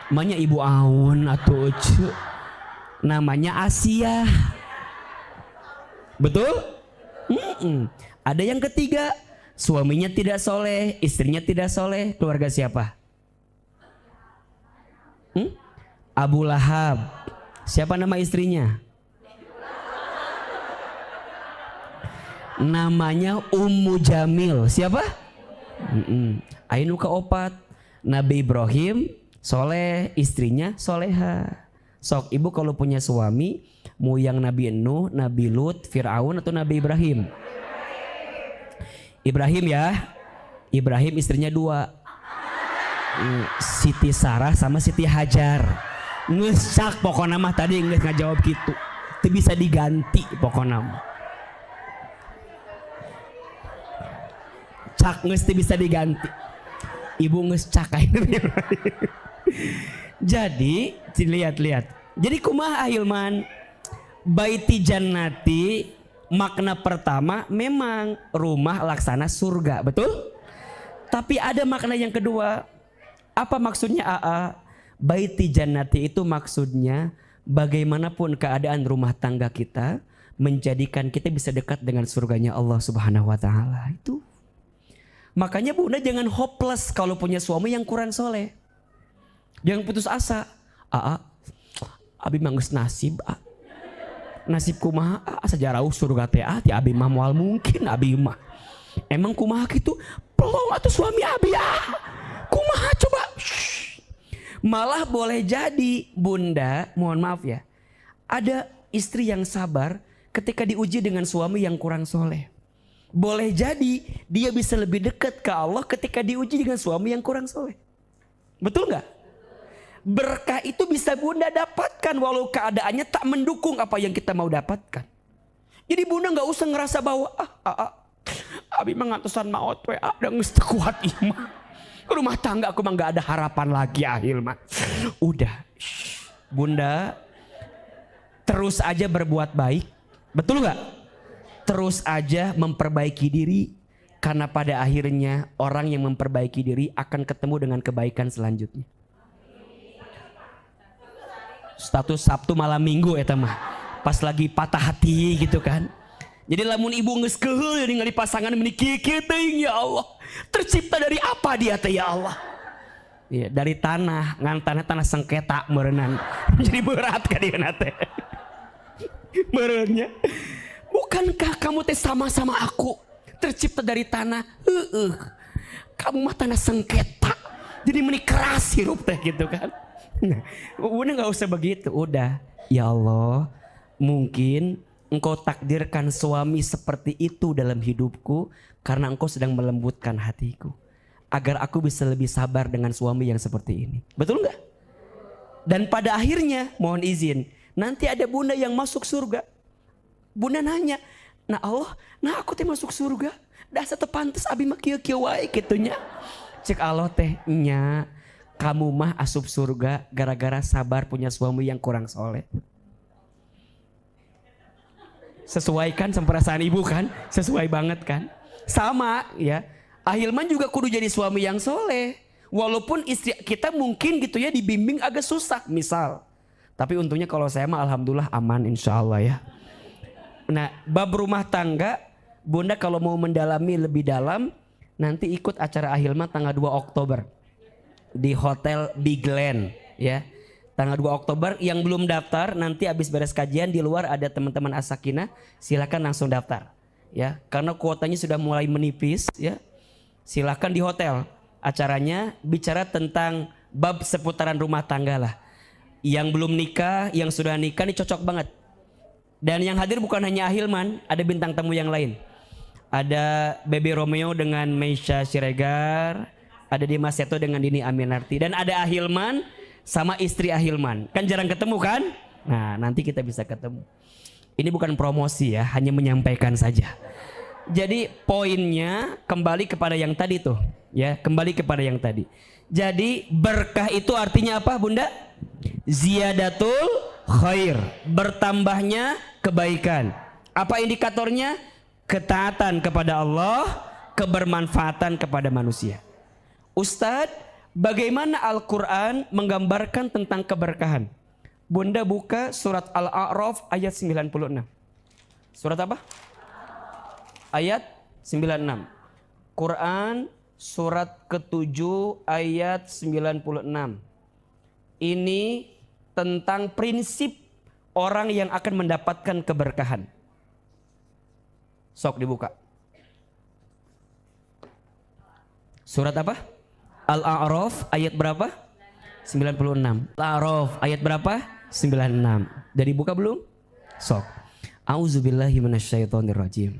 Namanya Ibu Aun atuh. Namanya Asia. Betul? Ada yang ketiga, suaminya tidak soleh, istrinya tidak soleh. Keluarga siapa? Abu Lahab. Siapa nama istrinya? Namanya Ummu Jamil. Siapa? Ainu keopat, Nabi Ibrahim soleh, istrinya soleha. Sok ibu kalau punya suami, mau yang Nabi Nuh, Nabi Lut, Fir'aun atau Nabi Ibrahim? Ibrahim ya. Ibrahim istrinya 2, Siti Sarah sama Siti Hajar. Ngesak pokoknya mah tadi nggak ngajawab gitu. Itu bisa diganti pokoknya mah. Cak ngesti bisa diganti. Ibu ngecak akhirnya. Jadi lihat. Jadi kumaha ahilman? Baiti jannati, makna pertama memang rumah laksana surga, betul? Tapi ada makna yang kedua. Apa maksudnya AA? Baiti jannati itu maksudnya bagaimanapun keadaan rumah tangga kita, menjadikan kita bisa dekat dengan surganya Allah Subhanahu wa taala. Itu. Makanya bunda jangan hopeless kalau punya suami yang kurang soleh. Jangan putus asa. Abi mah geus nasib. Nasib kumaha sajarauh surga teh ti abi mah moal mungkin abi mah. Emang kumaha kitu? Pelong atuh suami abi Kumaha coba? Malah boleh jadi bunda, mohon maaf ya. Ada istri yang sabar ketika diuji dengan suami yang kurang soleh. Boleh jadi dia bisa lebih dekat ke Allah ketika diuji dengan suami yang kurang soleh. Betul nggak? Berkah itu bisa bunda dapatkan walau keadaannya tak mendukung apa yang kita mau dapatkan. Jadi bunda nggak usah ngerasa bahwa abi mah ngatusan maot we ada geus teu kuat imah. Rumah tangga aku mah nggak ada harapan lagi akhir mah. Udah, bunda terus aja berbuat baik. Betul nggak? Terus aja memperbaiki diri, karena pada akhirnya orang yang memperbaiki diri akan ketemu dengan kebaikan selanjutnya. Status Sabtu malam Minggu eta mah pas lagi patah hati gitu kan. Jadi lamun ibu geus keheul ningali pasangan meuni kieu teuing ya Allah. Tercipta dari apa dia teh ya Allah? Ya, dari tanah, ngan tanah sengketa meureunnan. Jadi berat ka dieuna teh. Meureunnya. Bukankah kamu teh sama-sama aku tercipta dari tanah? Kamu mah tanah sengketa. Jadi meuni keras hirup teh gitu kan. Udah nggak usah begitu. Udah, ya Allah, mungkin Engkau takdirkan suami seperti itu dalam hidupku karena Engkau sedang melembutkan hatiku agar aku bisa lebih sabar dengan suami yang seperti ini. Betul nggak? Dan pada akhirnya, mohon izin, nanti ada bunda yang masuk surga. Bunda nanya, nah Allah, nah aku teh masuk surga. Dah teu pantes abi mah kieu-kieu wae kitunya. Cek Allah teh nya, kamu mah asup surga gara-gara sabar punya suami yang kurang soleh. Sesuai kan sama perasaan ibu kan? Sesuai banget kan? Sama ya. Ahilman juga kudu jadi suami yang soleh. Walaupun istri kita mungkin gitu ya dibimbing agak susah misal. Tapi untungnya kalau saya mah alhamdulillah aman insya Allah ya. Nah bab rumah tangga, Bunda kalau mau mendalami lebih dalam nanti ikut acara Ahilman tanggal 2 Oktober di Hotel Big Land ya. Tanggal 2 Oktober yang belum daftar nanti habis beres kajian di luar ada teman-teman As-Sakinah, silakan langsung daftar ya. Karena kuotanya sudah mulai menipis ya. Silakan di hotel. Acaranya bicara tentang bab seputaran rumah tangga lah. Yang belum nikah, yang sudah nikah ini cocok banget. Dan yang hadir bukan hanya Ahilman, ada bintang tamu yang lain. Ada Baby Romeo dengan Meisha Siregar, ada Dimas Seto dengan Dini Aminarti, dan ada Ahilman sama istri Ahilman. Kan jarang ketemu kan? Nah, nanti kita bisa ketemu. Ini bukan promosi ya, hanya menyampaikan saja. Jadi poinnya kembali kepada yang tadi tuh, ya, kembali kepada yang tadi. Jadi berkah itu artinya apa, Bunda? Ziyadatul khair, bertambahnya kebaikan. Apa indikatornya? Ketaatan kepada Allah, kebermanfaatan kepada manusia. Ustadz, bagaimana Al-Quran menggambarkan tentang keberkahan? Bunda buka surat Al-A'raf ayat 96. Surat apa? Ayat 96. Quran surat ke-7 ayat 96. Ini tentang prinsip orang yang akan mendapatkan keberkahan. Sok dibuka. Surat apa? Al-A'raf ayat berapa? 96. Al-A'raf ayat berapa? 96. Dari buka belum? Sok. A'udzubillahi minasyaitonirrajim.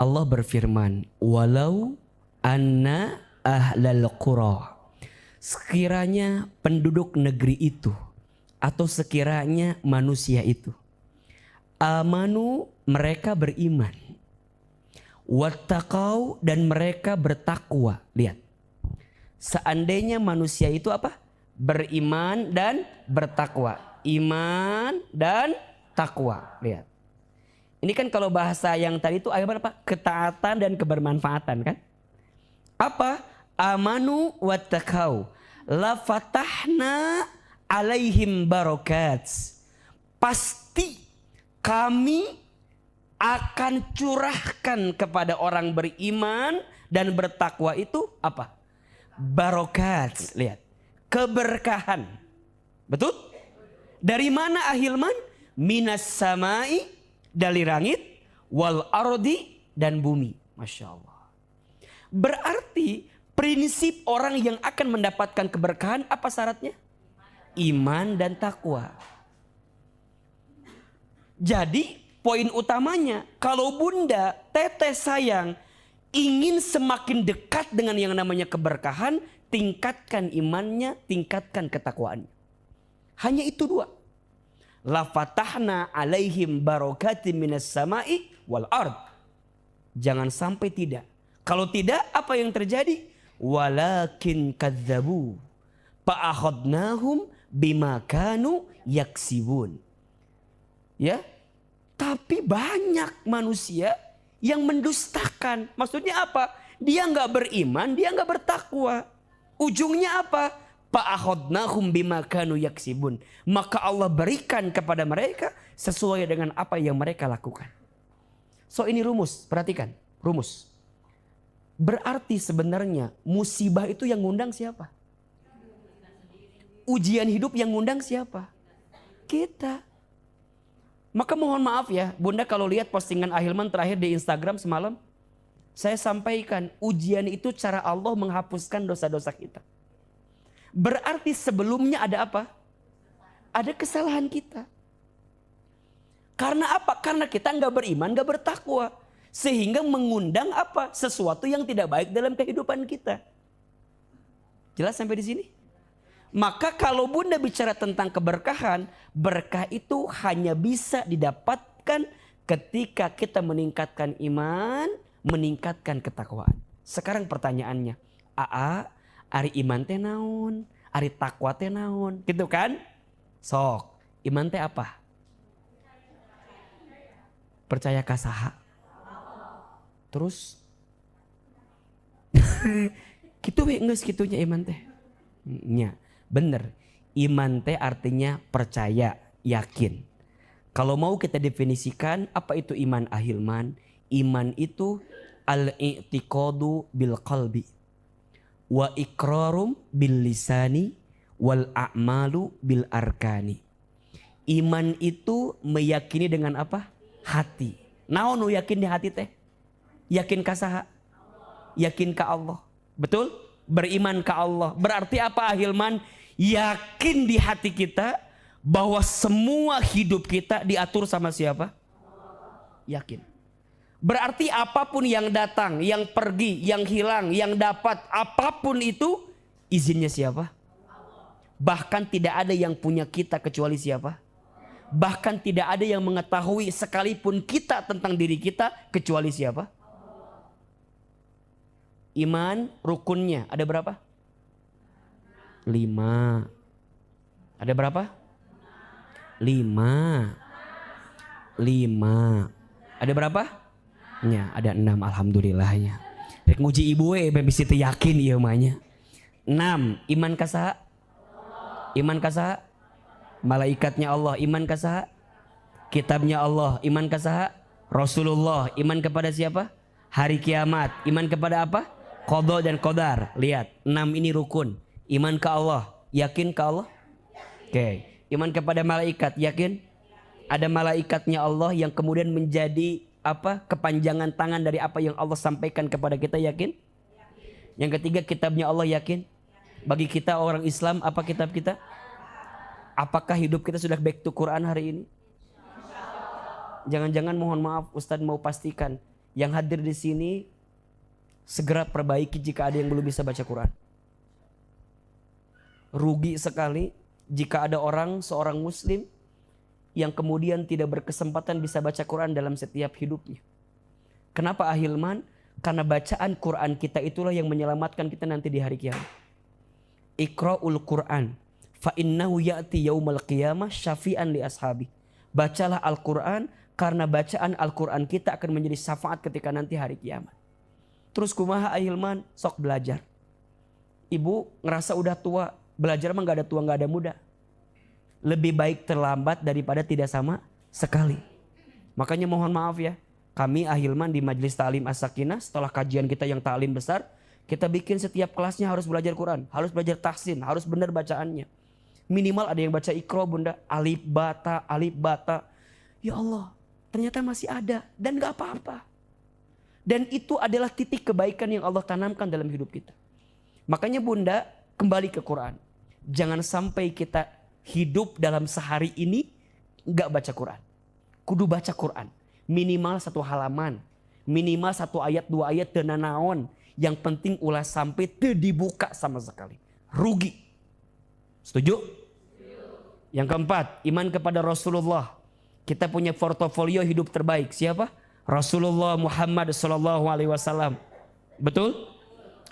Allah berfirman, walau anna ahlal qura, sekiranya penduduk negeri itu atau sekiranya manusia itu amanu, mereka beriman, wattaqau, dan mereka bertakwa. Lihat, seandainya manusia itu apa? Beriman dan bertakwa. Iman dan takwa. Lihat, ini kan kalau bahasa yang tadi itu ayat apa? Ketaatan dan kebermanfaatan kan? Apa? Amanu wattaqau la fatahna alaihim barakat. Pasti kami akan curahkan kepada orang beriman dan bertakwa itu apa? Barakat. Lihat, keberkahan. Betul? Dari mana Ahilman? Minas samai, dari langit, wal ardi, dan bumi. Masya Allah. Berarti prinsip orang yang akan mendapatkan keberkahan apa syaratnya? Iman dan takwa. Jadi poin utamanya, kalau Bunda, teteh sayang ingin semakin dekat dengan yang namanya keberkahan, tingkatkan imannya, tingkatkan ketakwaannya. Hanya itu dua. La fatahna alaihim barakatim minas samai wal ard. Jangan sampai tidak. Kalau tidak, apa yang terjadi? Walakin kadzabu fa akhadnahum bima kanu yaksibun. Ya. Tapi banyak manusia yang mendustakan. Maksudnya apa? Dia enggak beriman, dia enggak bertakwa. Ujungnya apa? Fa'akhadnahum bima kanu yaksibun. Maka Allah berikan kepada mereka sesuai dengan apa yang mereka lakukan. So ini rumus, perhatikan, rumus. Berarti sebenarnya musibah itu yang ngundang siapa? Ujian hidup yang ngundang siapa? Kita. Maka mohon maaf ya, Bunda kalau lihat postingan Ahilman terakhir di Instagram semalam, saya sampaikan ujian itu cara Allah menghapuskan dosa-dosa kita. Berarti sebelumnya ada apa? Ada kesalahan kita. Karena apa? Karena kita nggak beriman, nggak bertakwa, sehingga mengundang apa? Sesuatu yang tidak baik dalam kehidupan kita. Jelas sampai di sini? Maka kalau Bunda bicara tentang keberkahan, berkah itu hanya bisa didapatkan ketika kita meningkatkan iman, meningkatkan ketakwaan. Sekarang pertanyaannya, ari iman teh naon, ari takwa teh naon, gitu kan? Sok, iman teh apa? Percaya kasaha. Terus Kitu we geus kitunya iman teh. Nya, bener. Iman teh artinya percaya, yakin. Kalau mau kita definisikan apa itu iman ahilman? Iman itu al-i'tiqadu bil qalbi wa iqrarum bil lisani wal a'malu bil arkani. Iman itu meyakini dengan apa? Hati. Naon nu yakin di hati teh? Yakin ka saha? Yakin ka Allah. Betul? Beriman ka Allah. Berarti apa ahilman? Yakin di hati kita bahwa semua hidup kita diatur sama siapa? Yakin. Berarti apapun yang datang, yang pergi, yang hilang, yang dapat, apapun itu izinnya siapa? Bahkan tidak ada yang punya kita kecuali siapa? Bahkan tidak ada yang mengetahui sekalipun kita tentang diri kita kecuali siapa? Iman rukunnya ada berapa? 5. Ada berapa? 5. Ada berapa? Nya ada 6, alhamdulillahnya. Rek nguji ibu bisa yakin ieu mah nya. 6. Iman ka saha? Iman ka saha? Malaikatnya Allah. Iman ka saha? Kitabnya Allah. Iman ka saha? Rasulullah. Iman kepada siapa? Hari kiamat. Iman kepada apa? Qada dan qadar. Lihat, 6 ini rukun. Iman ke Allah. Yakin ke Allah? Oke. Iman kepada malaikat. Yakin? Ada malaikatnya Allah yang kemudian menjadi apa? Kepanjangan tangan dari apa yang Allah sampaikan kepada kita. Yakin? Yang ketiga, kitabnya Allah. Yakin? Bagi kita orang Islam, apa kitab kita? Apakah hidup kita sudah back to Quran hari ini? Jangan-jangan mohon maaf Ustadz mau pastikan yang hadir di sini segera perbaiki jika ada yang belum bisa baca Quran. Rugi sekali jika ada seorang muslim yang kemudian tidak berkesempatan bisa baca Quran dalam setiap hidupnya. Kenapa ahilman? Karena bacaan Quran kita itulah yang menyelamatkan kita nanti di hari kiamat. Iqra'ul Quran fa innahu ya'ti yaumal qiyamah syafi'an li ashabi. Bacalah Al-Quran karena bacaan Al-Quran kita akan menjadi syafaat ketika nanti hari kiamat. Terus kumaha ahilman? Sok belajar. Ibu ngerasa udah tua, belajar mah gak ada tua gak ada muda. Lebih baik terlambat daripada tidak sama sekali. Makanya mohon maaf ya, kami ahilman di Majelis Ta'lim As-Sakinah setelah kajian kita yang ta'lim besar, kita bikin setiap kelasnya harus belajar Quran, harus belajar tahsin, harus benar bacaannya. Minimal ada yang baca Iqra bunda, alif bata. Ya Allah, ternyata masih ada dan gak apa-apa. Dan itu adalah titik kebaikan yang Allah tanamkan dalam hidup kita. Makanya bunda, kembali ke Quran. Jangan sampai kita hidup dalam sehari ini gak baca Quran. Kudu baca Quran. Minimal 1 halaman. Minimal 1 ayat 2 ayat tenanaon. Yang penting ulah sampai dibuka sama sekali. Rugi. Setuju? Yang keempat, iman kepada Rasulullah. Kita punya portofolio hidup terbaik. Siapa? Rasulullah Muhammad SAW. Betul?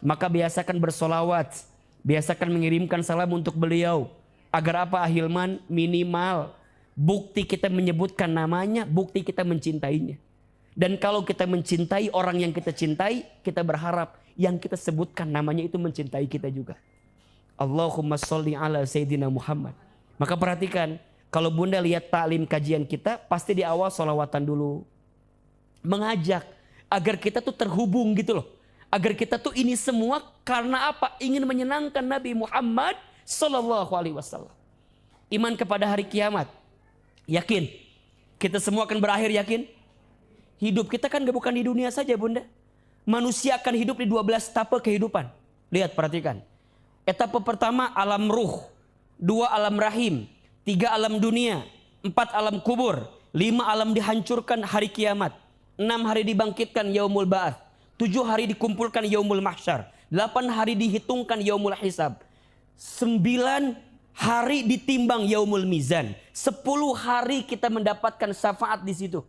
Maka biasakan bersolawat. Biasakan mengirimkan salam untuk beliau. Agar apa ahilman? Minimal bukti kita menyebutkan namanya, bukti kita mencintainya. Dan kalau kita mencintai orang yang kita cintai, kita berharap yang kita sebutkan namanya itu mencintai kita juga. Allahumma sholli ala Sayyidina Muhammad. Maka perhatikan, kalau bunda lihat taklim kajian kita, pasti di awal sholawatan dulu. Mengajak agar kita tuh terhubung gitu loh. Agar kita tuh ini semua karena apa? Ingin menyenangkan Nabi Muhammad Sallallahu Alaihi Wasallam. Iman kepada hari kiamat. Yakin? Kita semua akan berakhir, yakin? Hidup kita kan bukan di dunia saja bunda. Manusia akan hidup di 12 etapa kehidupan. Lihat, perhatikan. Etapa pertama alam ruh. 2 alam rahim. 3 alam dunia. 4 alam kubur. 5 alam dihancurkan hari kiamat. 6 hari dibangkitkan yaumul ba'ats. 7 hari dikumpulkan yaumul mahsyar. 8 hari dihitungkan yaumul hisab. 9 hari ditimbang yaumul mizan. 10 hari kita mendapatkan syafaat di situ.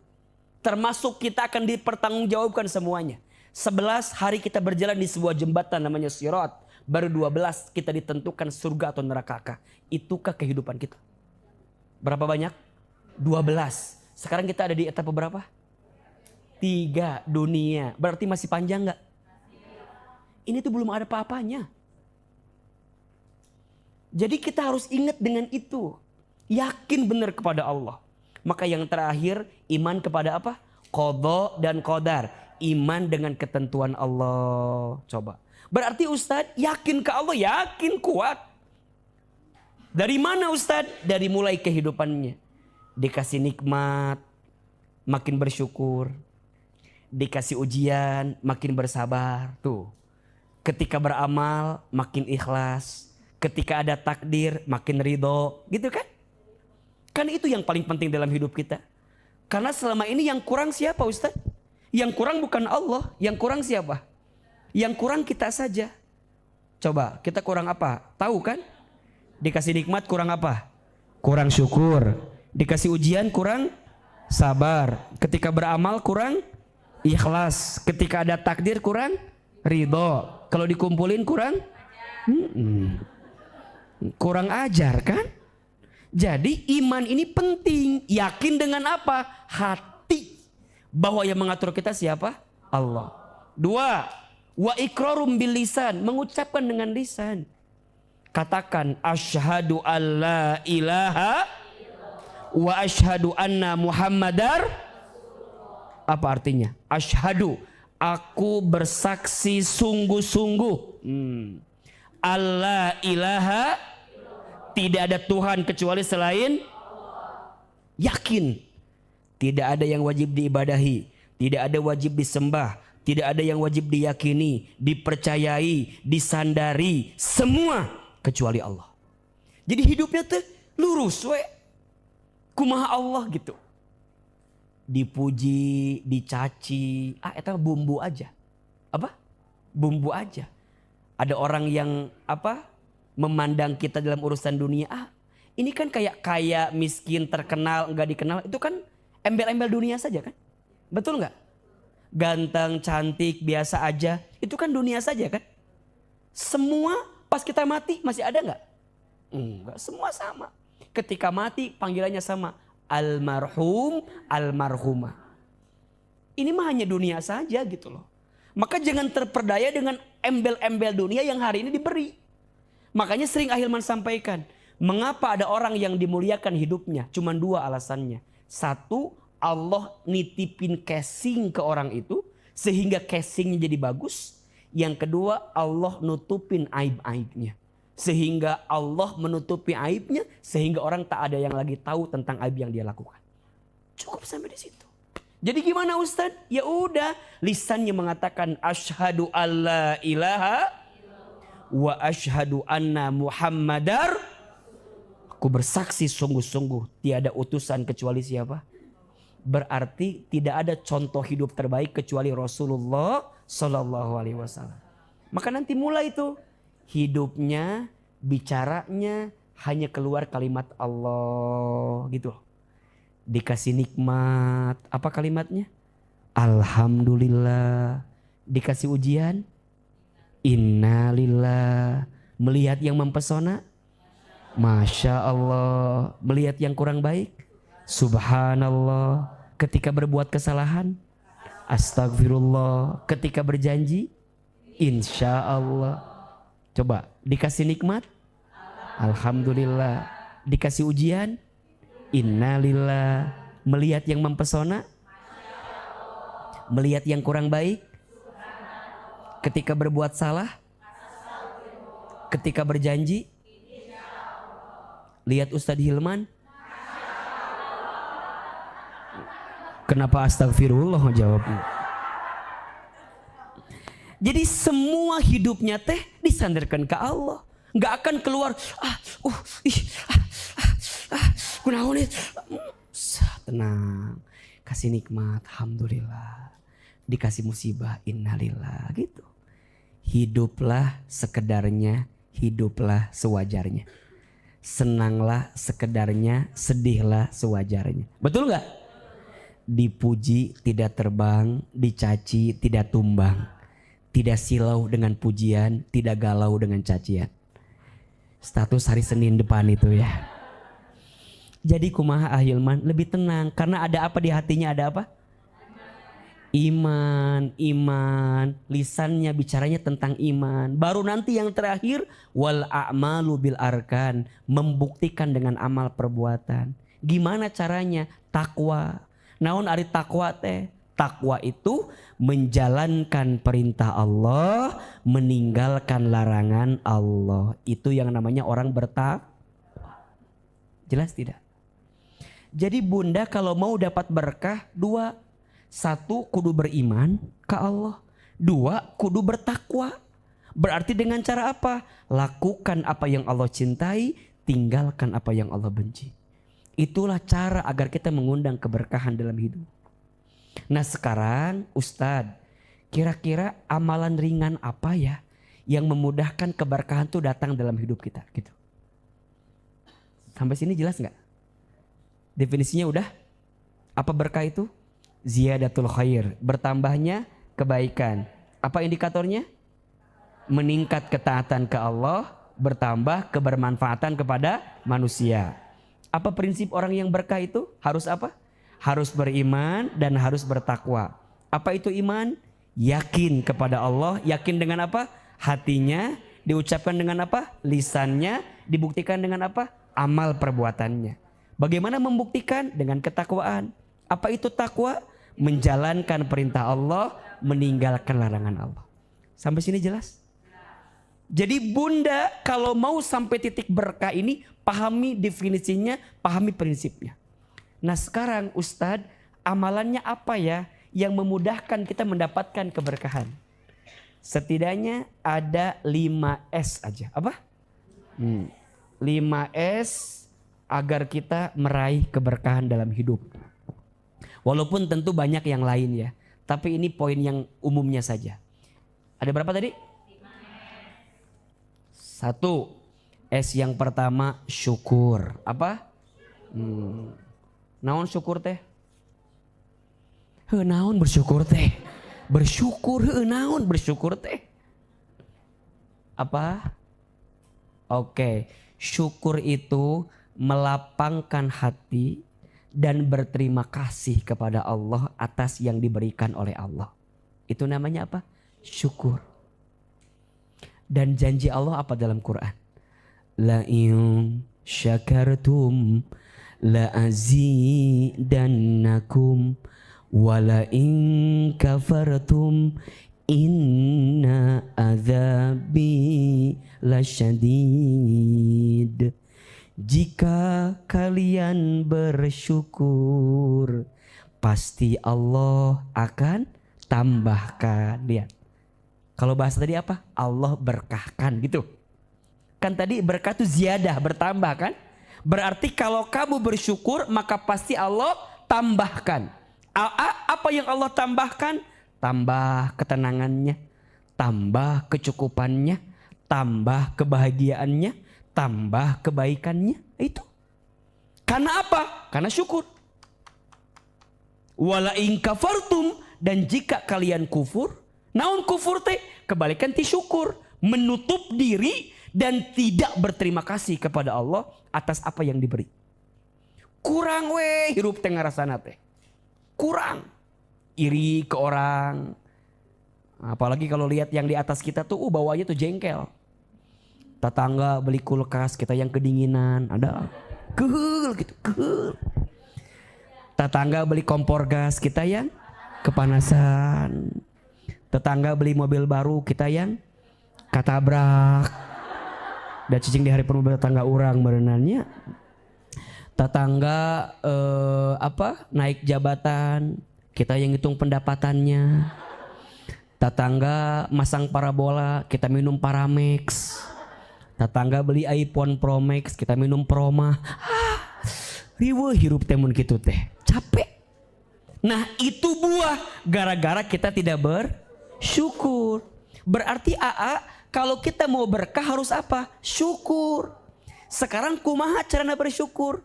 Termasuk kita akan dipertanggungjawabkan semuanya. 11 hari kita berjalan di sebuah jembatan namanya Sirat. Baru 12 kita ditentukan surga atau neraka. Itukah kehidupan kita? Berapa banyak? 12. Sekarang kita ada di etapa berapa? 3 dunia. Berarti masih panjang gak? Ini tuh belum ada apa-apanya. Jadi kita harus ingat dengan itu. Yakin benar kepada Allah. Maka yang terakhir, iman kepada apa? Qadha dan qadar. Iman dengan ketentuan Allah. Coba. Berarti Ustadz yakin ke Allah, yakin kuat. Dari mana Ustadz? Dari mulai kehidupannya. Dikasih nikmat, makin bersyukur. Dikasih ujian, makin bersabar. Tuh. Ketika beramal, makin ikhlas. Ketika ada takdir, makin ridho. Gitu kan? Kan itu yang paling penting dalam hidup kita. Karena selama ini yang kurang siapa Ustaz? Yang kurang bukan Allah. Yang kurang siapa? Yang kurang kita saja. Coba kita kurang apa? Tahu kan? Dikasih nikmat kurang apa? Kurang syukur. Dikasih ujian kurang sabar. Ketika beramal kurang ikhlas. Ketika ada takdir kurang ridho. Kalau dikumpulin kurang kurang ajar kan? Jadi iman ini penting. Yakin dengan apa? Hati. Bahwa yang mengatur kita siapa? Allah. 2. Wa iqrarum bil lisan. Mengucapkan dengan lisan. Katakan asyhadu alla ilaha wa asyhadu anna muhammadar. Apa artinya? Asyhadu. Aku bersaksi sungguh-sungguh. alla ilaha. Tidak ada Tuhan kecuali selain Allah. Yakin. Tidak ada yang wajib diibadahi. Tidak ada wajib disembah. Tidak ada yang wajib diyakini, dipercayai, disandari. Semua kecuali Allah. Jadi hidupnya tuh lurus we. Kumaha Allah gitu. Dipuji, dicaci. Itu bumbu aja. Apa? Bumbu aja. Ada orang yang apa? Memandang kita dalam urusan dunia, ini kan kayak kaya, miskin, terkenal, enggak dikenal, itu kan embel-embel dunia saja kan? Betul enggak? Ganteng, cantik, biasa aja, itu kan dunia saja kan? Semua pas kita mati masih ada enggak? Enggak, semua sama. Ketika mati panggilannya sama, almarhum, almarhumah. Ini mah hanya dunia saja gitu loh. Maka jangan terperdaya dengan embel-embel dunia yang hari ini diberi. Makanya sering Ahilman sampaikan, mengapa ada orang yang dimuliakan hidupnya? Cuman 2 alasannya. 1, Allah nitipin casing ke orang itu sehingga casingnya jadi bagus. Yang kedua, Allah nutupin aib-aibnya. Sehingga Allah menutupi aibnya sehingga orang tak ada yang lagi tahu tentang aib yang dia lakukan. Cukup sampai di situ. Jadi gimana Ustaz? Ya udah, lisannya mengatakan asyhadu alla ilaha wa asyhadu anna muhammadar. Aku bersaksi sungguh-sungguh tiada utusan kecuali siapa? Berarti tidak ada contoh hidup terbaik kecuali Rasulullah sallallahu alaihi wasallam. Maka nanti mulai itu hidupnya, bicaranya hanya keluar kalimat Allah gitu. Dikasih nikmat, apa kalimatnya? Alhamdulillah. Dikasih ujian, innalillah. Melihat yang mempesona, masya Allah. Melihat yang kurang baik, subhanallah. Ketika berbuat kesalahan, astagfirullah. Ketika berjanji, insya Allah. Coba dikasih nikmat, alhamdulillah. Dikasih ujian, innalillah. Melihat yang mempesona, melihat yang kurang baik, ketika berbuat salah, ketika berjanji. Lihat Ustadz Hilman, kenapa astagfirullah jawabnya? Jadi semua hidupnya teh disandarkan ke Allah. Nggak akan keluar kunaon itu. Tenang, kasih nikmat, alhamdulillah. Dikasih musibah, innalillah gitu. Hiduplah sekedarnya, hiduplah sewajarnya. Senanglah sekedarnya, sedihlah sewajarnya. Betul nggak? Dipuji tidak terbang, dicaci tidak tumbang. Tidak silau dengan pujian, tidak galau dengan cacian. Status hari Senin depan itu ya. Jadi kumaha Ahilman lebih tenang karena ada apa di hatinya, ada apa? Iman, iman, lisannya bicaranya tentang iman. Baru nanti yang terakhir wal a'malu bil arkan, membuktikan dengan amal perbuatan. Gimana caranya? Takwa. Naon ari takwa teh? Takwa itu menjalankan perintah Allah, meninggalkan larangan Allah. Itu yang namanya orang bertakwa. Jelas tidak? Jadi bunda kalau mau dapat berkah dua. Satu, kudu beriman ke Allah. Dua, kudu bertakwa. Berarti dengan cara apa? Lakukan apa yang Allah cintai, tinggalkan apa yang Allah benci. Itulah cara agar kita mengundang keberkahan dalam hidup. Nah sekarang Ustadz, kira-kira amalan ringan apa ya yang memudahkan keberkahan itu datang dalam hidup kita? Gitu. Sampai sini jelas nggak? Definisinya udah? Apa berkah itu? Ziyadatul khair, bertambahnya kebaikan. Apa indikatornya? Meningkat ketaatan ke Allah, bertambah kebermanfaatan kepada manusia. Apa prinsip orang yang berkah itu? Harus apa? Harus beriman dan harus bertakwa. Apa itu iman? Yakin kepada Allah. Yakin dengan apa? Hatinya. Diucapkan dengan apa? Lisannya. Dibuktikan dengan apa? Amal perbuatannya. Bagaimana membuktikan? Dengan ketakwaan. Apa itu takwa? Menjalankan perintah Allah, meninggalkan larangan Allah. Sampai sini jelas? Jadi bunda kalau mau sampai titik berkah ini, pahami definisinya, pahami prinsipnya. Nah sekarang Ustadz, amalannya apa ya yang memudahkan kita mendapatkan keberkahan? Setidaknya ada 5S aja. Apa? 5S agar kita meraih keberkahan dalam hidup. Walaupun tentu banyak yang lain ya. Tapi ini poin yang umumnya saja. Ada berapa tadi? 1. S yang pertama syukur. Apa? Naon syukur teh? Naon bersyukur teh? Bersyukur naon bersyukur teh? Apa? Oke. Syukur itu melapangkan hati dan berterima kasih kepada Allah atas yang diberikan oleh Allah. Itu namanya apa? Syukur. Dan janji Allah apa dalam Quran? La in syakartum la azidannakum wa la in kafartum inna azabi lasyadid. Jika kalian bersyukur, pasti Allah akan tambahkan. Lihat. Kalau bahasa tadi apa? Allah berkahkan gitu. Kan tadi berkah itu ziyadah, bertambah kan? Berarti kalau kamu bersyukur, maka pasti Allah tambahkan. Apa yang Allah tambahkan? Tambah ketenangannya, tambah kecukupannya, tambah kebahagiaannya, tambah kebaikannya. Itu karena apa? Karena syukur. Wala in kafartum, dan jika kalian kufur, naon kufur teh? Kebalikan ti syukur, menutup diri dan tidak berterima kasih kepada Allah atas apa yang diberi. Kurang we hirup teh ngarasana teh. Kurang. Iri ke orang. Apalagi kalau lihat yang di atas kita tuh bawahnya tuh jengkel. Tetangga beli kulkas, kita yang kedinginan, ada kehul gitu, kehul. Tetangga beli kompor gas, kita yang kepanasan. Tetangga beli mobil baru, kita yang katabrak. Dan cicing di hari penuh tetangga orang berenannya. Tetangga naik jabatan, kita yang hitung pendapatannya. Tetangga masang parabola, kita minum Paramex. Tetangga beli iPhone Pro Max, kita minum Proma. Riweuh hirup temun gitu teh. Capek. Nah itu buah gara-gara kita tidak bersyukur. Berarti kalau kita mau berkah harus apa? Syukur. Sekarang kumaha carana bersyukur?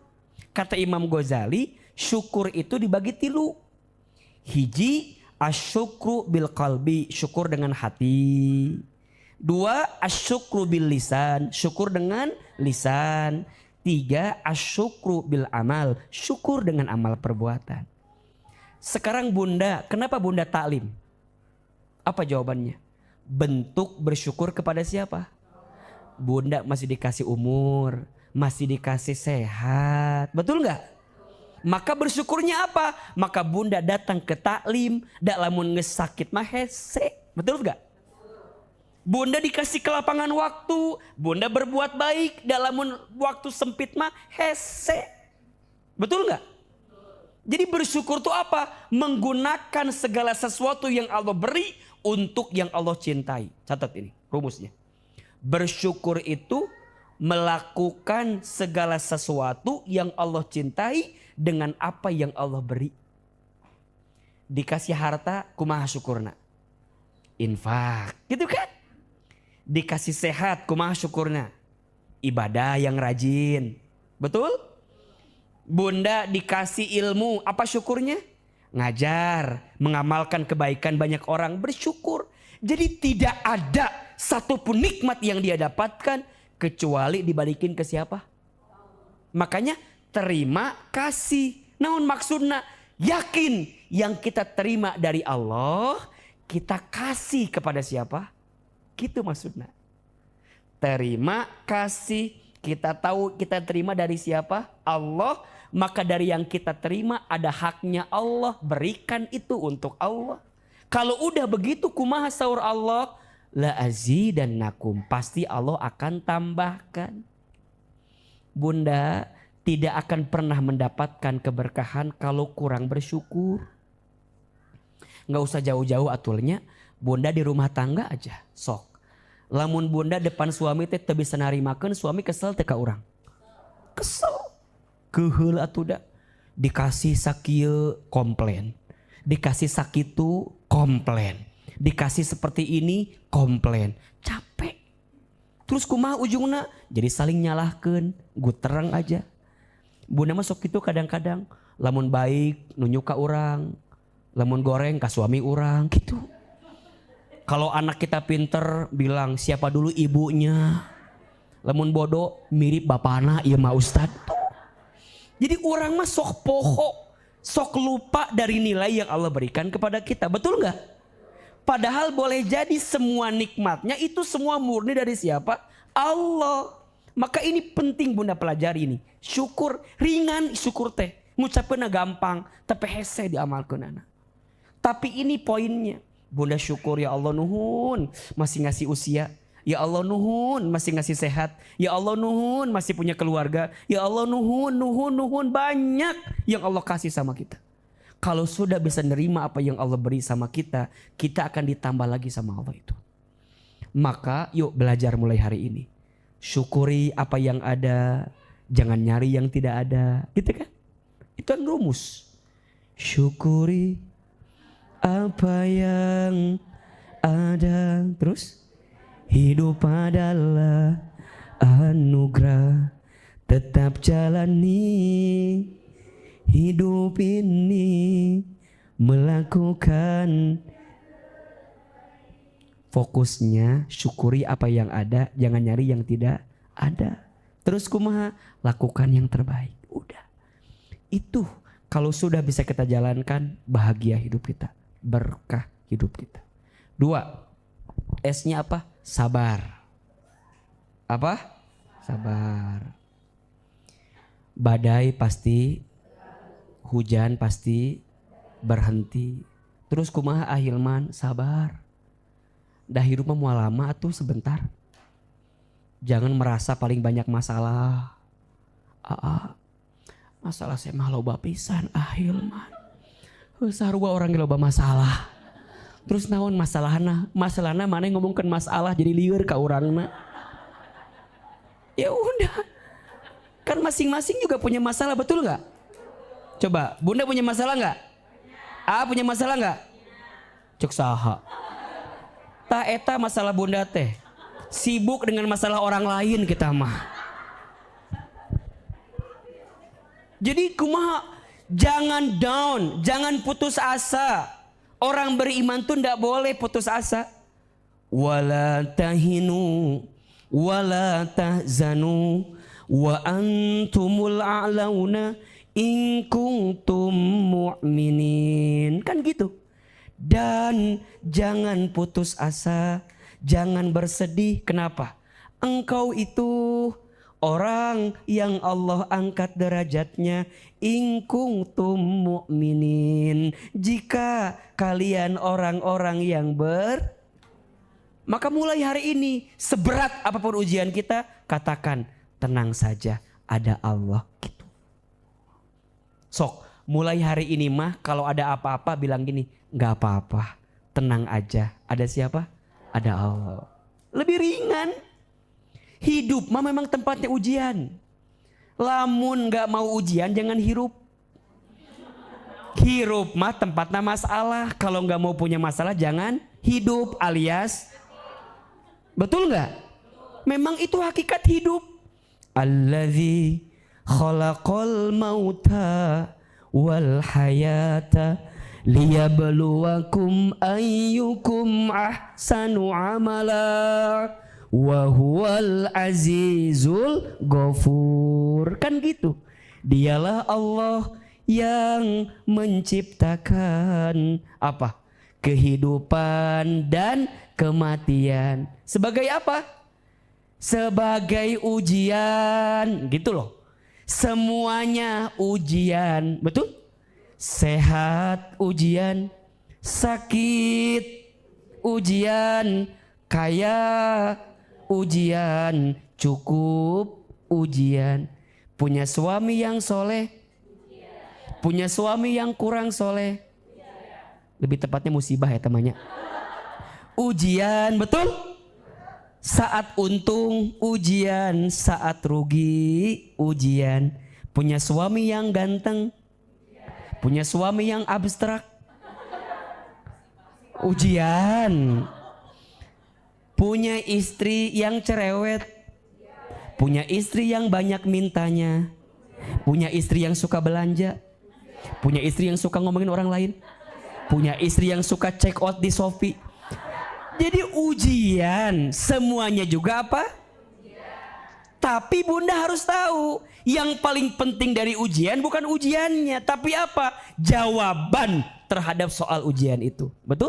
Kata Imam Ghazali, syukur itu dibagi 3. Hiji, asyukru bil qalbi, syukur dengan hati. 2, asyukru bil lisan, syukur dengan lisan. 3, asyukru bil amal, syukur dengan amal perbuatan. Sekarang bunda, kenapa bunda taklim? Apa jawabannya? Bentuk bersyukur kepada siapa? Bunda masih dikasih umur, masih dikasih sehat. Betul nggak? Maka bersyukurnya apa? Maka bunda datang ke taklim, dak lamun ngesakit mah hese. Betul nggak? Bunda dikasih kelapangan waktu, bunda berbuat baik, dak lamun waktu sempit mah hese. Betul nggak? Jadi bersyukur itu apa? Menggunakan segala sesuatu yang Allah beri untuk yang Allah cintai. Catat ini rumusnya. Bersyukur itu melakukan segala sesuatu yang Allah cintai dengan apa yang Allah beri. Dikasih harta, kumaha syukurna? Infak, gitu kan? Dikasih sehat, kumaha syukurna? Ibadah yang rajin. Betul? Bunda dikasih ilmu, apa syukurnya? Ngajar, mengamalkan kebaikan banyak orang, bersyukur. Jadi tidak ada satupun nikmat yang dia dapatkan kecuali dibalikin ke siapa? Makanya terima kasih. Namun maksudnya yakin yang kita terima dari Allah, kita kasih kepada siapa? Gitu maksudnya. Terima kasih, kita tahu kita terima dari siapa? Allah. Maka dari yang kita terima ada haknya Allah, berikan itu untuk Allah. Kalau udah begitu kumaha saur Allah, la azidannakum, pasti Allah akan tambahkan. Bunda tidak akan pernah mendapatkan keberkahan kalau kurang bersyukur. Nggak usah jauh-jauh atulnya, bunda di rumah tangga aja sok. Lamun bunda depan suami teh teu bisa narimakeun, suami kesel teh ka urang. Kesel. Keheul atuh da. Dikasih sakieu komplain. Dikasih sakitu komplain. Dikasih seperti ini komplain. Capek. Terus kumaha ujungna? Jadi saling nyalahkeun, gutereng aja. Bunda mah sok kitu kadang-kadang lamun baik nunjuk ka urang, lamun goreng ka suami urang gitu. Kalau anak kita pinter bilang siapa dulu ibunya. Lamun bodoh mirip bapana ieu mah ustad. Jadi orang mah sok poho, sok lupa dari nilai yang Allah berikan kepada kita. Betul nggak? Padahal boleh jadi semua nikmatnya itu semua murni dari siapa? Allah. Maka ini penting bunda pelajari ini. Syukur ringan, syukur teh. Ngucapkeun gampang, tapi hese diamalkeun anak. Tapi ini poinnya. Bunda syukur ya Allah nuhun masih ngasih usia. Ya Allah nuhun masih ngasih sehat. Ya Allah nuhun masih punya keluarga. Ya Allah nuhun banyak yang Allah kasih sama kita. Kalau sudah bisa nerima apa yang Allah beri sama kita, kita akan ditambah lagi sama Allah itu. Maka yuk belajar mulai hari ini. Syukuri apa yang ada, jangan nyari yang tidak ada. Gitu kan? Itu kan rumus. Syukuri apa yang ada. Terus? Hidup adalah anugerah, tetap jalani hidup ini, melakukan. Fokusnya syukuri apa yang ada, jangan nyari yang tidak ada. Terus kumaha? Lakukan yang terbaik. Udah. Itu kalau sudah bisa kita jalankan, bahagia hidup kita, berkah hidup kita. 2. S-nya apa? Sabar. Apa? Sabar. Badai pasti, hujan pasti berhenti. Terus kumaha ahilman? Sabar. Dah hidup mah moal lama atuh sebentar. Jangan merasa paling banyak masalah. Masalah saya mah loba pisan ahilman. Sarua orang yang loba masalah. Terus naon masalahna? Masalahna mana yang ngomongkan masalah jadi lieur ka urangna. Ya udah. Kan masing-masing juga punya masalah, betul nggak? Coba, bunda punya masalah nggak? Punya masalah nggak? Cuk saha. Ta eta masalah bunda teh. Sibuk dengan masalah orang lain kita mah. Jadi kumaha? Jangan down, jangan putus asa. Orang beriman tuh ndak boleh putus asa. Wala tahinu wala tahzanu wa antumul a'launa in kuntum mu'minin. Kan gitu. Dan jangan putus asa, jangan bersedih. Kenapa? Engkau itu orang yang Allah angkat derajatnya. In kuntum mu'minin. Jika kalian orang-orang yang maka mulai hari ini, seberat apapun ujian kita, katakan, tenang saja, ada Allah. Gitu. Sok, mulai hari ini mah kalau ada apa-apa bilang gini, gak apa-apa, tenang aja. Ada siapa? Ada Allah. Lebih ringan. Hidup mah memang tempatnya ujian. Lamun gak mau ujian, jangan hirup. Hirup mah tempatnya masalah. Kalau gak mau punya masalah, jangan hidup alias. Betul nggak? Memang itu hakikat hidup. Allazi khalaqal mauta wal hayata liyabluwakum ayyukum ahsanu amala wa huwal azizul ghafur. Kan gitu. Dialah Allah yang menciptakan apa? Kehidupan dan kematian. Sebagai apa? Sebagai ujian, gitu loh. Semuanya ujian, betul? Sehat ujian, sakit ujian, kaya ujian, cukup ujian. Punya suami yang soleh, punya suami yang kurang soleh. Lebih tepatnya musibah ya temannya. Ujian, betul? Saat untung ujian, saat rugi ujian. Punya suami yang ganteng, punya suami yang abstrak, ujian. Punya istri yang cerewet, punya istri yang banyak mintanya, punya istri yang suka belanja, punya istri yang suka ngomongin orang lain, punya istri yang suka check out di Shopee. Jadi ujian, semuanya juga apa? Tapi bunda harus tahu, yang paling penting dari ujian bukan ujiannya, tapi apa? Jawaban terhadap soal ujian itu. Betul?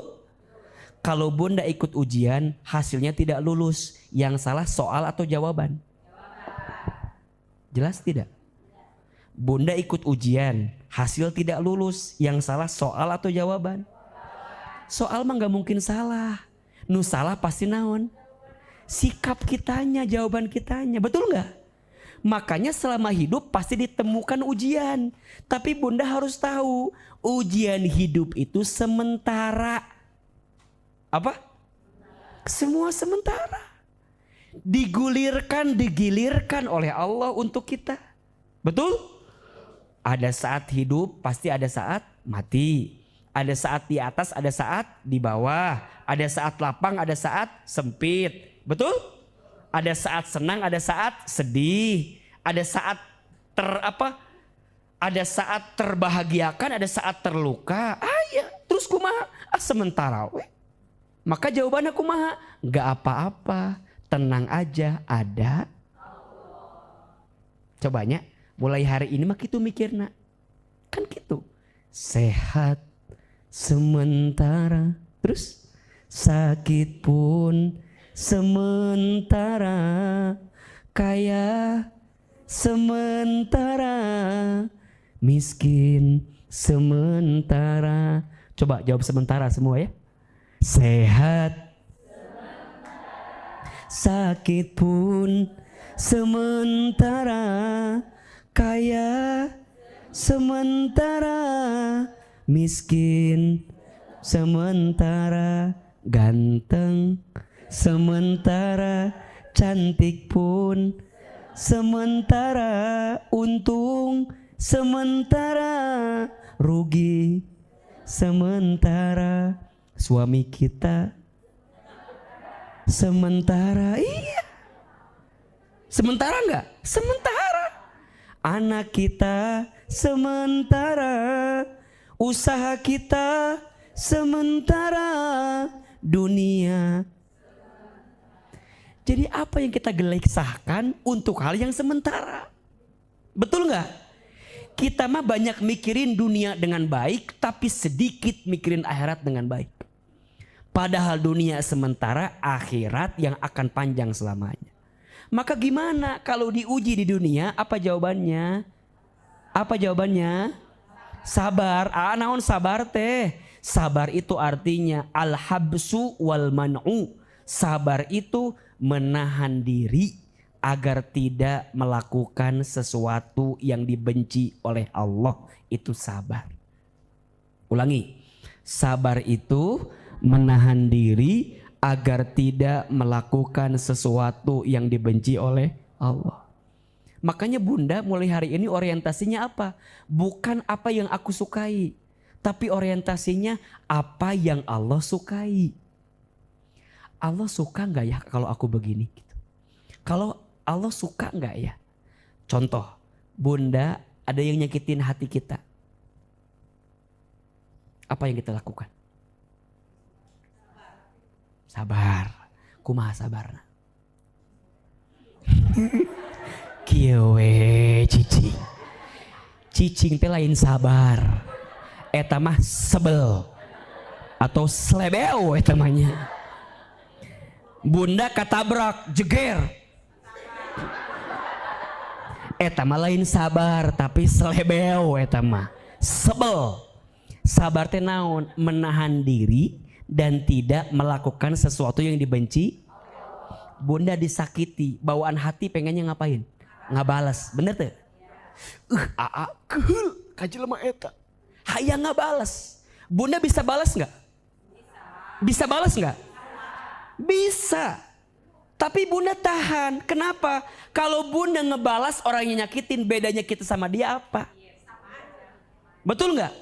Kalau bunda ikut ujian, hasilnya tidak lulus. Yang salah soal atau jawaban? Jelas tidak? Bunda ikut ujian, hasil tidak lulus. Yang salah soal atau jawaban? Soal mah gak mungkin salah. Nu salah pasti naon? Sikap kitanya, jawaban kitanya. Betul gak? Makanya selama hidup pasti ditemukan ujian. Tapi bunda harus tahu, ujian hidup itu sementara. Apa? Semua sementara. Digilirkan oleh Allah untuk kita. Betul? Ada saat hidup, pasti ada saat mati. Ada saat di atas, ada saat di bawah. Ada saat lapang, ada saat sempit. Betul? Ada saat senang, ada saat sedih. Ada saat ada saat terbahagiakan, ada saat terluka. Ya, terus kumaha? Sementara we. Maka jawabannya kumaha? Gak apa-apa, tenang aja, ada. Cobanya, mulai hari ini mah gitu mikirna. Kan gitu. Sehat sementara, terus sakit pun sementara, kaya sementara, miskin sementara. Coba jawab sementara semua ya. Sehat sakit pun sementara, kaya sementara, miskin sementara, ganteng sementara, cantik pun sementara, untung sementara, rugi sementara, suami kita sementara. Iya, sementara enggak? Sementara. Anak kita sementara, usaha kita sementara, dunia. Jadi apa yang kita gelisahkan untuk hal yang sementara? Betul nggak? Kita mah banyak mikirin dunia dengan baik, tapi sedikit mikirin akhirat dengan baik. Padahal dunia sementara, akhirat yang akan panjang selamanya. Maka gimana kalau diuji di dunia? Apa jawabannya? Apa jawabannya? Sabar. Naon sabar teh? Sabar itu artinya al-habsu wal man'u. Sabar itu menahan diri agar tidak melakukan sesuatu yang dibenci oleh Allah. Itu sabar. Ulangi. Sabar itu menahan diri agar tidak melakukan sesuatu yang dibenci oleh Allah. Makanya Bunda mulai hari ini orientasinya apa? Bukan apa yang aku sukai, tapi orientasinya apa yang Allah sukai. Allah suka nggak ya kalau aku begini? Kalau Allah suka nggak ya? Contoh, Bunda ada yang nyakitin hati kita. Apa yang kita lakukan? Sabar. Kumaha sabarna? Kieu cicing. Cicing teh lain sabar. Eta mah sebel. Atau slebeu eta mahnya. Bunda katabrak, jeger. Eta mah lain sabar, tapi slebeu eta mah. Sebel. Sabar teh naon? Menahan diri dan tidak melakukan sesuatu yang dibenci. Bunda disakiti, bawaan hati pengennya ngapain? Ngabalas, bener tuh? Keul, kajelema eta. Hayang ngabalas. Bunda bisa balas nggak? Bisa balas nggak? Bisa. Tapi Bunda tahan. Kenapa? Kalau Bunda ngebalas orang yang nyakitin, bedanya kita sama dia apa? Betul nggak?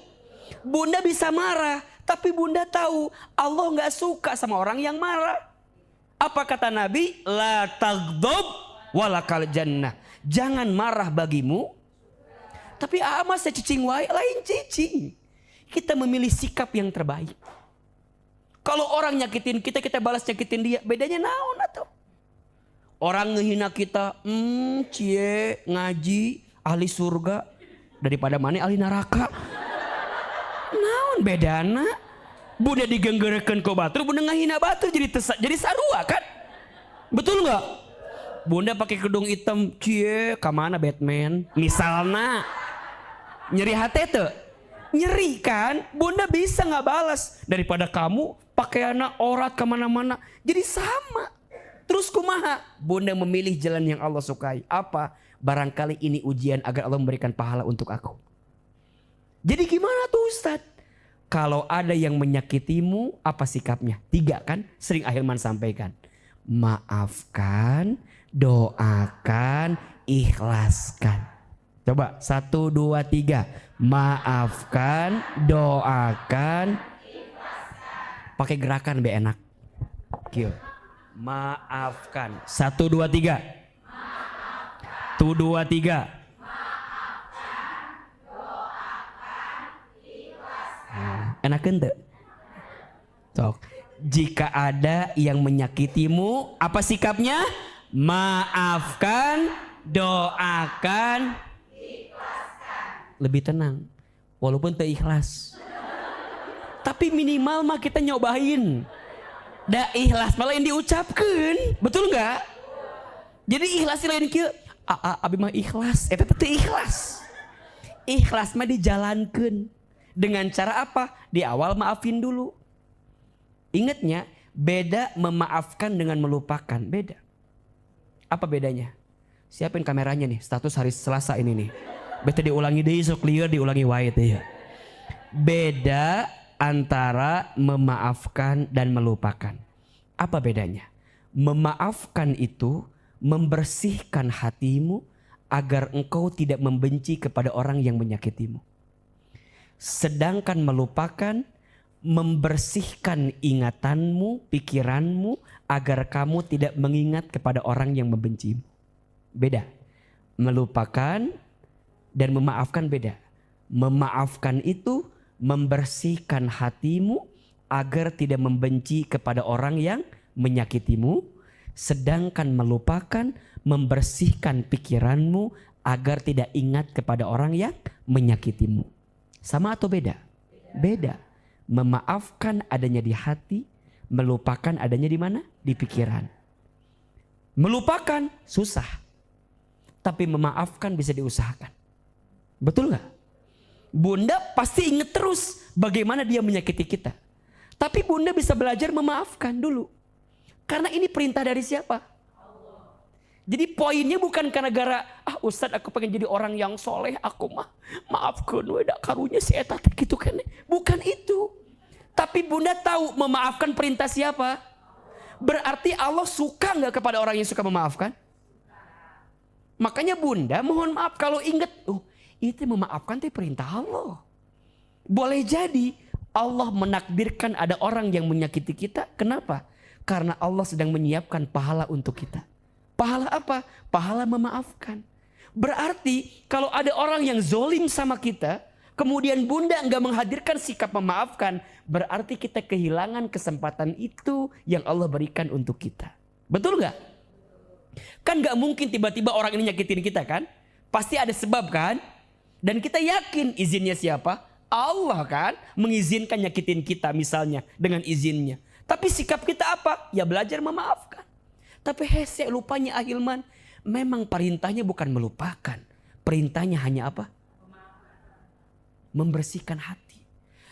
Bunda bisa marah, tapi Bunda tahu Allah nggak suka sama orang yang marah. Apa kata Nabi? La taghdab walakal jannah. Jangan marah bagimu. Tapi ama saya cicing wae, lain cicing. Kita memilih sikap yang terbaik. Kalau orang nyakitin kita, kita balas nyakitin dia, bedanya naon atau? Orang ngehina kita, cie ngaji ahli surga daripada mana ahli neraka. Naon bedana? Bunda digenggerekeun ku batur, Bunda ngahina batur jadi sarua kan? Betul nggak? Bunda pakai kerudung hitam, cie kamana Batman? Misalnya nyeri hati tuh, nyeri kan? Bunda bisa nggak balas daripada kamu pakai anak orat kemana-mana, jadi sama. Terus kumaha? Bunda memilih jalan yang Allah sukai. Apa? Barangkali ini ujian agar Allah memberikan pahala untuk aku. Jadi gimana tuh Ustadz? Kalau ada yang menyakitimu, apa sikapnya? 3 kan? Sering Ahilman sampaikan. Maafkan, doakan, ikhlaskan. Coba 1, 2, 3. Maafkan, doakan, ikhlaskan. Pakai gerakan biar enak. Kieu. Maafkan. 1, 2, 3. Maafkan. 1, 2, 3. Maafkan, doakan, ikhlaskan. Enakeun teu? Sok. Jika ada yang menyakitimu, apa sikapnya? Maafkan, doakan, ikhlaskan. Lebih tenang. Walaupun teu ikhlas. Tapi minimal mah kita nyobain. Da ikhlas malah yang diucapkan, betul nggak? Jadi ikhlas lain kieu, abi mah ikhlas, eta teh ikhlas. Ikhlas mah dijalankan dengan cara apa? Di awal maafin dulu. Ingatnya, beda memaafkan dengan melupakan, beda. Apa bedanya? Siapin kameranya nih, status hari Selasa ini nih. Beta diulangi deh, so clear diulangi wae teh ya. Beda antara memaafkan dan melupakan. Apa bedanya? Memaafkan itu membersihkan hatimu agar engkau tidak membenci kepada orang yang menyakitimu. Sedangkan melupakan membersihkan ingatanmu, pikiranmu agar kamu tidak mengingat kepada orang yang membencimu. Beda. Melupakan dan memaafkan beda. Memaafkan itu membersihkan hatimu agar tidak membenci kepada orang yang menyakitimu. Sedangkan melupakan membersihkan pikiranmu agar tidak ingat kepada orang yang menyakitimu. Sama atau beda? Beda. Memaafkan adanya di hati, melupakan adanya di mana? Di pikiran. Melupakan susah, tapi memaafkan bisa diusahakan. Betul gak? Bunda pasti ingat terus bagaimana dia menyakiti kita. Tapi bunda bisa belajar memaafkan dulu. Karena ini perintah dari siapa? Jadi poinnya bukan karena gara, Ustadz aku pengen jadi orang yang soleh, aku maafkan weda karunya si eta gitu kan. Bukan itu. Tapi bunda tahu memaafkan perintah siapa? Berarti Allah suka nggak kepada orang yang suka memaafkan? Makanya bunda mohon maaf kalau ingat, itu memaafkan itu perintah Allah. Boleh jadi Allah menakdirkan ada orang yang menyakiti kita. Kenapa? Karena Allah sedang menyiapkan pahala untuk kita. Pahala apa? Pahala memaafkan. Berarti kalau ada orang yang zolim sama kita, kemudian bunda nggak menghadirkan sikap memaafkan, berarti kita kehilangan kesempatan itu yang Allah berikan untuk kita. Betul nggak? Kan nggak mungkin tiba-tiba orang ini nyakitin kita kan? Pasti ada sebab kan? Dan kita yakin izinnya siapa? Allah kan mengizinkan nyakitin kita misalnya dengan izinnya. Tapi sikap kita apa? Ya belajar memaafkan. Tapi hese lupanya Ahilman, memang perintahnya bukan melupakan. Perintahnya hanya apa? Membersihkan hati.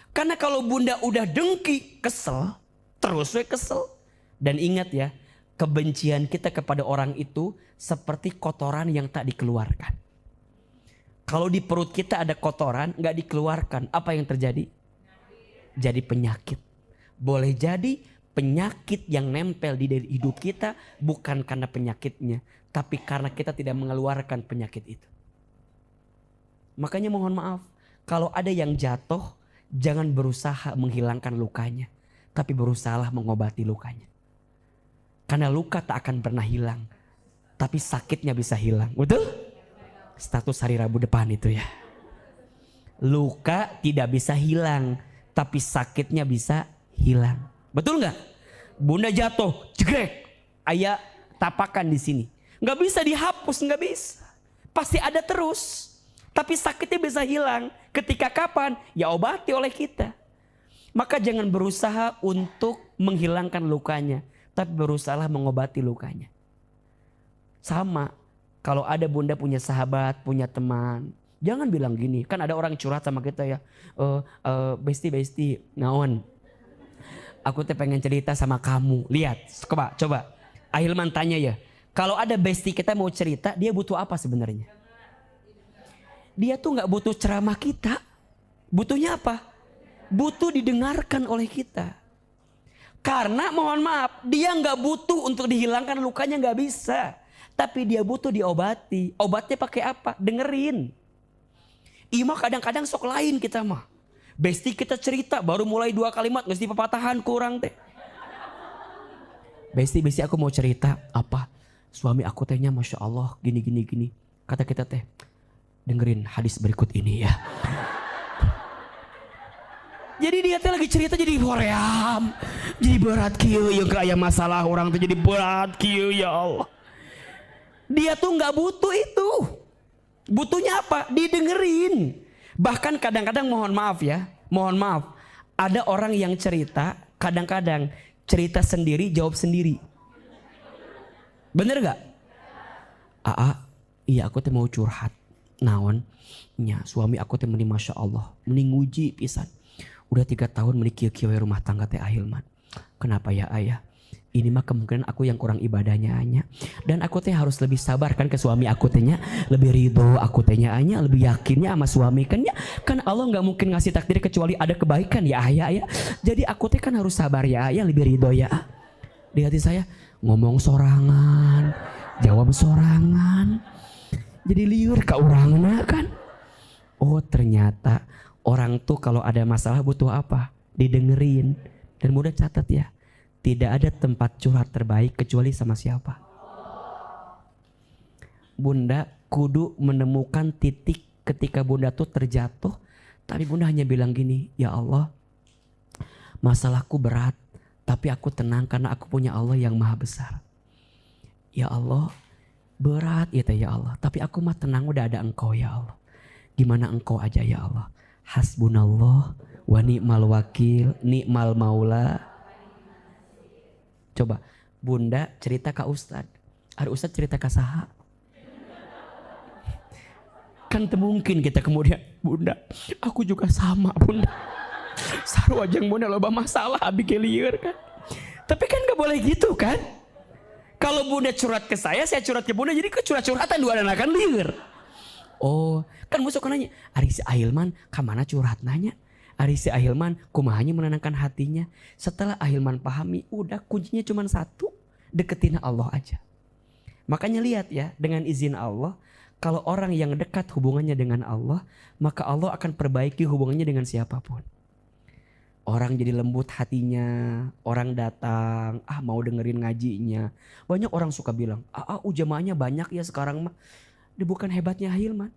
Karena kalau bunda udah dengki, kesel, terus kesel. Dan ingat ya, kebencian kita kepada orang itu seperti kotoran yang tak dikeluarkan. Kalau di perut kita ada kotoran, gak dikeluarkan, apa yang terjadi? Jadi penyakit. Boleh jadi penyakit yang nempel di hidup kita bukan karena penyakitnya, tapi karena kita tidak mengeluarkan penyakit itu. Makanya mohon maaf, kalau ada yang jatuh, jangan berusaha menghilangkan lukanya, tapi berusaha mengobati lukanya. Karena luka tak akan pernah hilang, tapi sakitnya bisa hilang. Betul? Status hari Rabu depan itu ya. Luka tidak bisa hilang, tapi sakitnya bisa hilang. Betul nggak? Bunda jatuh, jegrek, ayah tapakan di sini. Nggak bisa dihapus, nggak bisa. Pasti ada terus. Tapi sakitnya bisa hilang. Ketika kapan? Ya obati oleh kita. Maka jangan berusaha untuk menghilangkan lukanya, tapi berusaha mengobati lukanya. Sama, kalau ada bunda punya sahabat, punya teman, jangan bilang gini. Kan ada orang curhat sama kita ya, besti, naon. Aku tuh pengen cerita sama kamu. Lihat, coba. Ahilman tanya ya. Kalau ada bestie kita mau cerita, dia butuh apa sebenarnya? Dia tuh nggak butuh ceramah kita. Butuhnya apa? Butuh didengarkan oleh kita. Karena mohon maaf, dia nggak butuh untuk dihilangkan lukanya, nggak bisa. Tapi dia butuh diobati. Obatnya pakai apa? Dengerin. Imah kadang-kadang sok lain kita mah. Besti kita cerita baru mulai 2 kalimat mesti pepatahan kurang teh. Besti aku mau cerita apa? Suami aku tehnya Masya Allah gini. Kata kita teh, dengerin hadis berikut ini ya. Jadi dia teh lagi cerita jadi hoream. Jadi berat kieu yang kayak masalah orang tuh jadi berat kieu ya Allah. Dia tuh gak butuh itu. Butuhnya apa? Didengerin. Bahkan kadang-kadang mohon maaf, ada orang yang cerita, kadang-kadang cerita sendiri, jawab sendiri. Bener gak? Iya aku teh mau curhat. Naon? Nya suami aku teh meni Masya Allah, meni nguji pisan. Udah 3 tahun meni kieu-kieu rumah tangga teh Ahilman. Kenapa ya ayah? Ini mah kemungkinan aku yang kurang ibadahnya hanya. Dan aku teh harus lebih sabar kan ke suami aku tehnya. Lebih ridho aku tehnya hanya. Lebih yakinnya sama suami kan ya. Kan Allah gak mungkin ngasih takdir kecuali ada kebaikan ya ayah ya. Jadi aku teh kan harus sabar ya ayah. Lebih ridho ya. Di hati saya ngomong sorangan. Jawab sorangan. Jadi liur ke orangnya kan. Oh ternyata orang tuh kalau ada masalah butuh apa? Didengerin. Dan mudah catat ya. Tidak ada tempat curhat terbaik kecuali sama siapa? Bunda kudu menemukan titik ketika bunda tuh terjatuh. Tapi bunda hanya bilang gini, ya Allah masalahku berat. Tapi aku tenang karena aku punya Allah yang maha besar. Ya Allah Berat ya teh ya Allah. Tapi aku mah tenang udah ada engkau ya Allah. Gimana engkau aja ya Allah. Hasbunallah wa ni'mal wakil, ni'mal maula. Coba bunda cerita ke Ustad. Ada Ustad cerita ke saha. Kan mungkin kita kemudian, bunda aku juga sama bunda. Sarua jeung bunda loba masalah abi lieur kan. Tapi kan gak boleh gitu kan. Kalau bunda curhat ke saya curhat ke bunda, jadi curhat-curhatan dua anak kan lieur. Oh, kan musuh nanya, ari si Ahilman kamana curhat nanya? Ari si Ahilman kumahanya menenangkan hatinya. Setelah Ahilman pahami, udah kuncinya cuma satu, deketin Allah aja. Makanya lihat ya, dengan izin Allah, kalau orang yang dekat hubungannya dengan Allah, maka Allah akan perbaiki hubungannya dengan siapapun. Orang jadi lembut hatinya, orang datang, mau dengerin ngajinya. Banyak orang suka bilang, jamaahnya banyak ya sekarang mah. Dia bukan hebatnya Ahilman.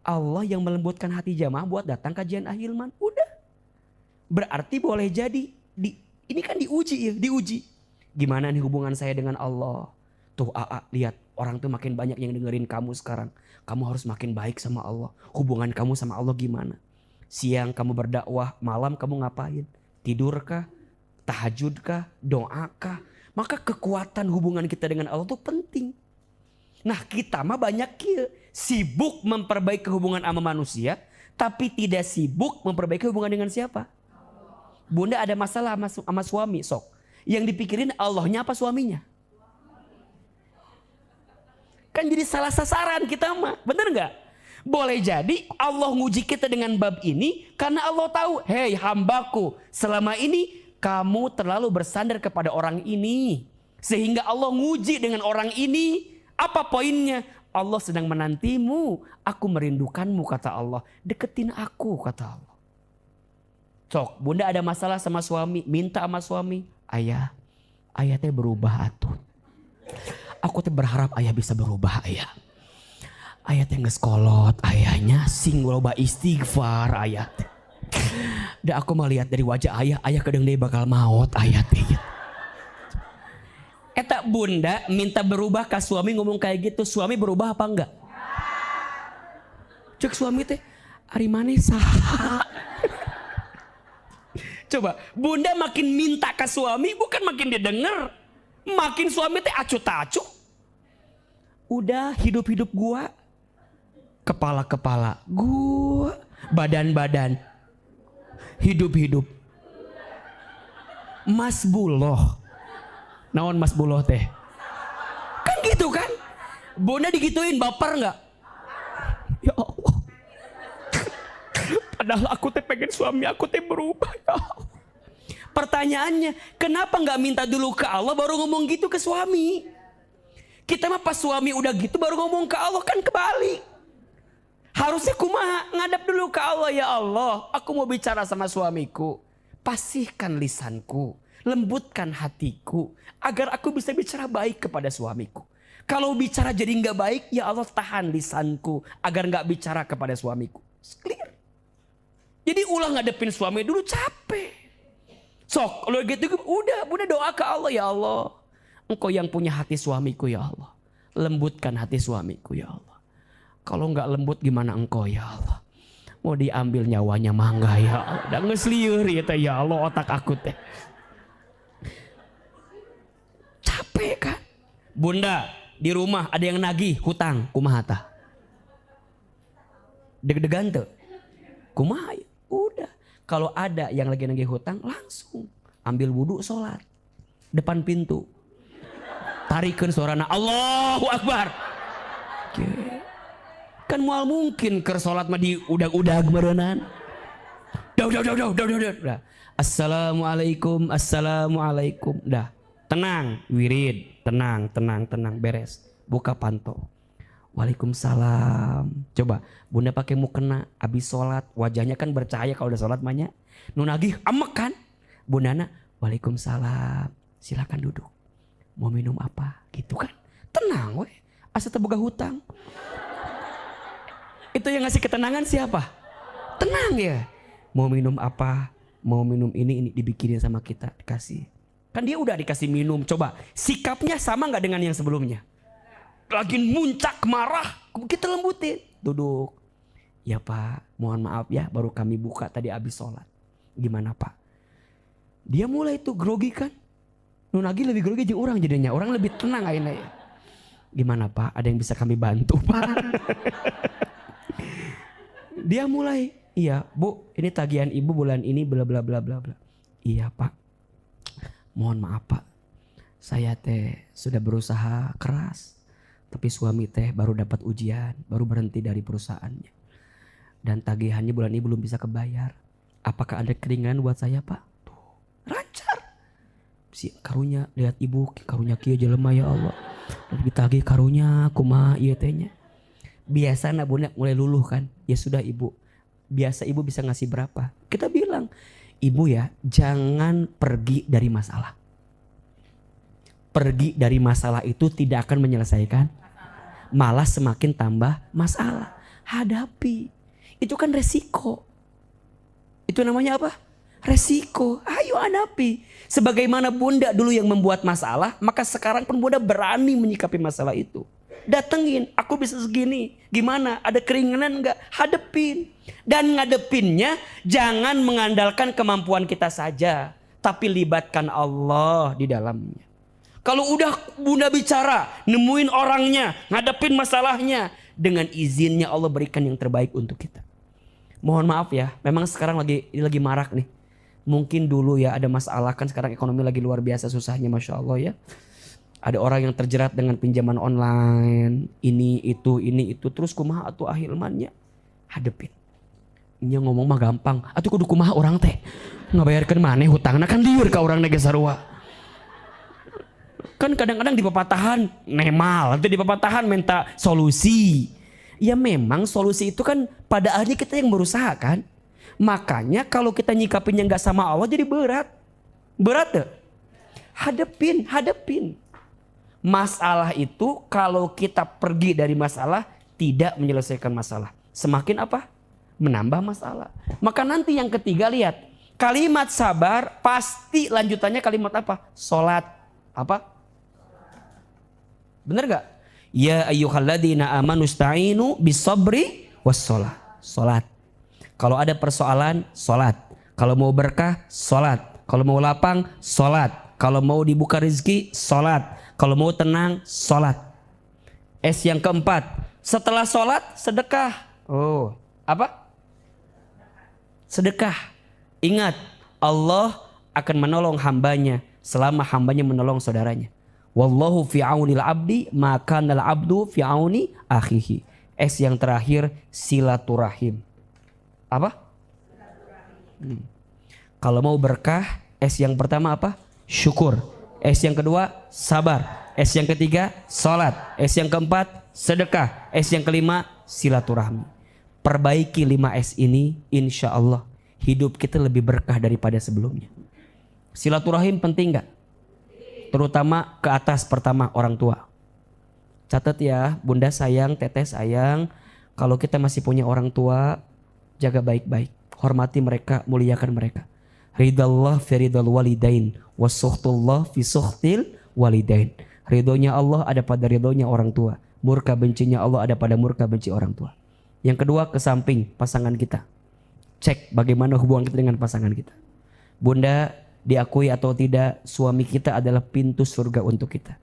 Allah yang melembutkan hati jamaah buat datang kajian Ahilman. Udah. Berarti boleh jadi, ini kan diuji ya, diuji. Gimana nih hubungan saya dengan Allah? Tuh lihat orang tuh makin banyak yang dengerin kamu sekarang. Kamu harus makin baik sama Allah. Hubungan kamu sama Allah gimana? Siang kamu berdakwah, malam kamu ngapain? Tidurkah? Tahajudkah? Doakah? Maka kekuatan hubungan kita dengan Allah itu penting. Nah kita mah banyak sibuk memperbaiki hubungan sama manusia, tapi tidak sibuk memperbaiki hubungan dengan siapa? Bunda ada masalah sama suami, sok. Yang dipikirin Allahnya apa suaminya? Kan jadi salah sasaran kita mah, bener gak? Boleh jadi Allah nguji kita dengan bab ini karena Allah tahu, hei hambaku, selama ini kamu terlalu bersandar kepada orang ini. Sehingga Allah nguji dengan orang ini. Apa poinnya? Allah sedang menantimu. Aku merindukanmu kata Allah. Deketin aku kata Allah. Cok, bunda ada masalah sama suami. Minta sama suami. Ayah teh berubah atuh. Aku teh berharap ayah bisa berubah ayah. Ayah teh geus kolot, ayahnya sing loba istighfar ayah. Da aku mah lihat dari wajah ayah kedeung deui bakal maot ayah teh. Eta bunda minta berubah ke suami ngomong kayak gitu, suami berubah apa enggak? Cek suami teh, ari maneh saha? Coba, bunda makin minta ke suami bukan makin dia denger. Makin suami teh acuh-tacuh. Udah hidup-hidup gua. Kepala-kepala gua, badan-badan, hidup-hidup. Mas Buloh. Naon Mas Buloh teh? Kan gitu kan? Bunda digituin baper nggak? Ya Allah. Padahal aku teh pengen suami aku teh berubah ya Allah. Pertanyaannya, kenapa nggak minta dulu ke Allah baru ngomong gitu ke suami? Kita mah pas suami udah gitu baru ngomong ke Allah kan kebalik. Harusnya kumaha ngadap dulu ke Allah, ya Allah, aku mau bicara sama suamiku. Pasihkan lisanku, lembutkan hatiku agar aku bisa bicara baik kepada suamiku. Kalau bicara jadi nggak baik, ya Allah tahan lisanku agar nggak bicara kepada suamiku. Clear. Jadi ulah ngadepin suami dulu capek. Sok, kalau gitu udah doa ke Allah, ya Allah. Engkau yang punya hati suamiku ya Allah. Lembutkan hati suamiku ya Allah. Kalau nggak lembut gimana engkau ya Allah. Mau diambil nyawanya mangga ya Allah. Dan ngesliur ya Allah otak aku teh. Capek kan. Bunda di rumah ada yang nagih hutang. Kumaha tah? Deg-degan tuh. Kumaha ya? Udah. Kalau ada yang lagi nagih hutang langsung. Ambil wudhu sholat. Depan pintu. Tarikeun suarana Allahu Akbar. Kan mual mungkin keur salat mah di udag-udag meureunana. Dah. Assalamualaikum. Dah. Tenang, wirid, tenang, beres. Buka panto. Waalaikumsalam. Coba, bunda pakai mukena abis salat, wajahnya kan bercahaya kalau udah salat mah nya. Nu nagih amek kan? Bundana, waalaikumsalam. Silakan duduk. Mau minum apa? Gitu kan. Tenang weh. Asa teu boga hutang. Itu yang ngasih ketenangan siapa? Tenang ya. Mau minum apa? Mau minum ini dibikinin sama kita, dikasih. Kan dia udah dikasih minum. Coba sikapnya sama gak dengan yang sebelumnya? lagi muncak marah, kita lembutin. Duduk. Ya Pak, mohon maaf ya, baru kami buka tadi habis sholat. Gimana Pak? Dia mulai tuh grogi kan. Nunagi lebih grogi jeung orang jadinya. Orang lebih tenang akhirnya ya. Gimana Pak? Ada yang bisa kami bantu Pak? Dia mulai, iya Bu, ini tagihan ibu bulan ini bla bla bla bla bla. Iya Pak, mohon maaf Pak. Saya teh sudah berusaha keras. Tapi suami teh baru dapat ujian, baru berhenti dari perusahaannya. Dan tagihannya bulan ini belum bisa kebayar. Apakah ada keringanan buat saya Pak? Tuh, lancar. Si karunya, lihat ibu, karunya kieu jelema ya Allah. Lagi ditagih karunya, kumaha ieu teh nya. Biasana bunda mulai luluh kan. Ya sudah ibu, biasa ibu bisa ngasih berapa? Kita bilang, ibu ya jangan pergi dari masalah. Pergi dari masalah itu tidak akan menyelesaikan. Malah semakin tambah masalah. Hadapi. Itu kan resiko. Itu namanya apa? Resiko. Ayo hadapi. Sebagaimana bunda dulu yang membuat masalah, maka sekarang pun bunda berani menyikapi masalah itu. Datengin, aku bisa segini. Gimana? Ada keringanan enggak? Hadepin. Dan ngadepinnya jangan mengandalkan kemampuan kita saja, tapi libatkan Allah di dalamnya. Kalau udah bunda bicara, nemuin orangnya, ngadepin masalahnya, dengan izinnya Allah berikan yang terbaik untuk kita. Mohon maaf ya, memang sekarang lagi marak nih. Mungkin dulu ya ada masalah kan, sekarang ekonomi lagi luar biasa susahnya, Masya Allah ya. Ada orang yang terjerat dengan pinjaman online, ini itu, terus kumaha atuh ahilmannya, hadepin. Nya ngomong mah gampang, atuh kudu kumaha orang teh, ngabayarkeun maneh hutangna kan liur ka urang nege sarua. Kan kadang-kadang di pepatahan nemal, nanti di pepatahan minta solusi. Ya memang solusi itu kan pada akhirnya kita yang berusaha kan. Makanya kalau kita nyikapinya nggak sama Allah jadi berat. Berat deh. Hadepin. Masalah itu kalau kita pergi dari masalah tidak menyelesaikan masalah. Semakin apa? Menambah masalah. Maka nanti yang ketiga lihat. Kalimat sabar pasti lanjutannya kalimat apa? Salat. Apa? Bener gak? Ya ayyuhalladzina amanu sta'inu bisabri wassalah. Salat. Kalau ada persoalan, salat. Kalau mau berkah, salat. Kalau mau lapang, salat. Kalau mau dibuka rezeki, salat. Kalau mau tenang, salat. S yang keempat, setelah salat, sedekah. Oh, apa? Sedekah. Ingat, Allah akan menolong hambanya selama hambanya menolong saudaranya. Wallahu fi aunil abdi maka nal abdu fi auni akhihi. S yang terakhir silaturahim. Apa? Kalau mau berkah, S yang pertama apa? Syukur. S yang kedua sabar. S yang ketiga salat. S yang keempat sedekah. S yang kelima silaturahmi. Perbaiki 5 S ini, insya Allah hidup kita lebih berkah daripada sebelumnya. Silaturahim penting gak? Terutama ke atas pertama orang tua. Catat ya, bunda sayang, teteh sayang. Kalau kita masih punya orang tua, jaga baik-baik. Hormati mereka, muliakan mereka. Ridallah fi ridal walidain. Wasuhtullah fi suhtil walidain. Ridhonya Allah ada pada ridhonya orang tua. Murka bencinya Allah ada pada murka benci orang tua. Yang kedua, ke samping pasangan kita. Cek bagaimana hubungan kita dengan pasangan kita. Bunda, diakui atau tidak, suami kita adalah pintu surga untuk kita.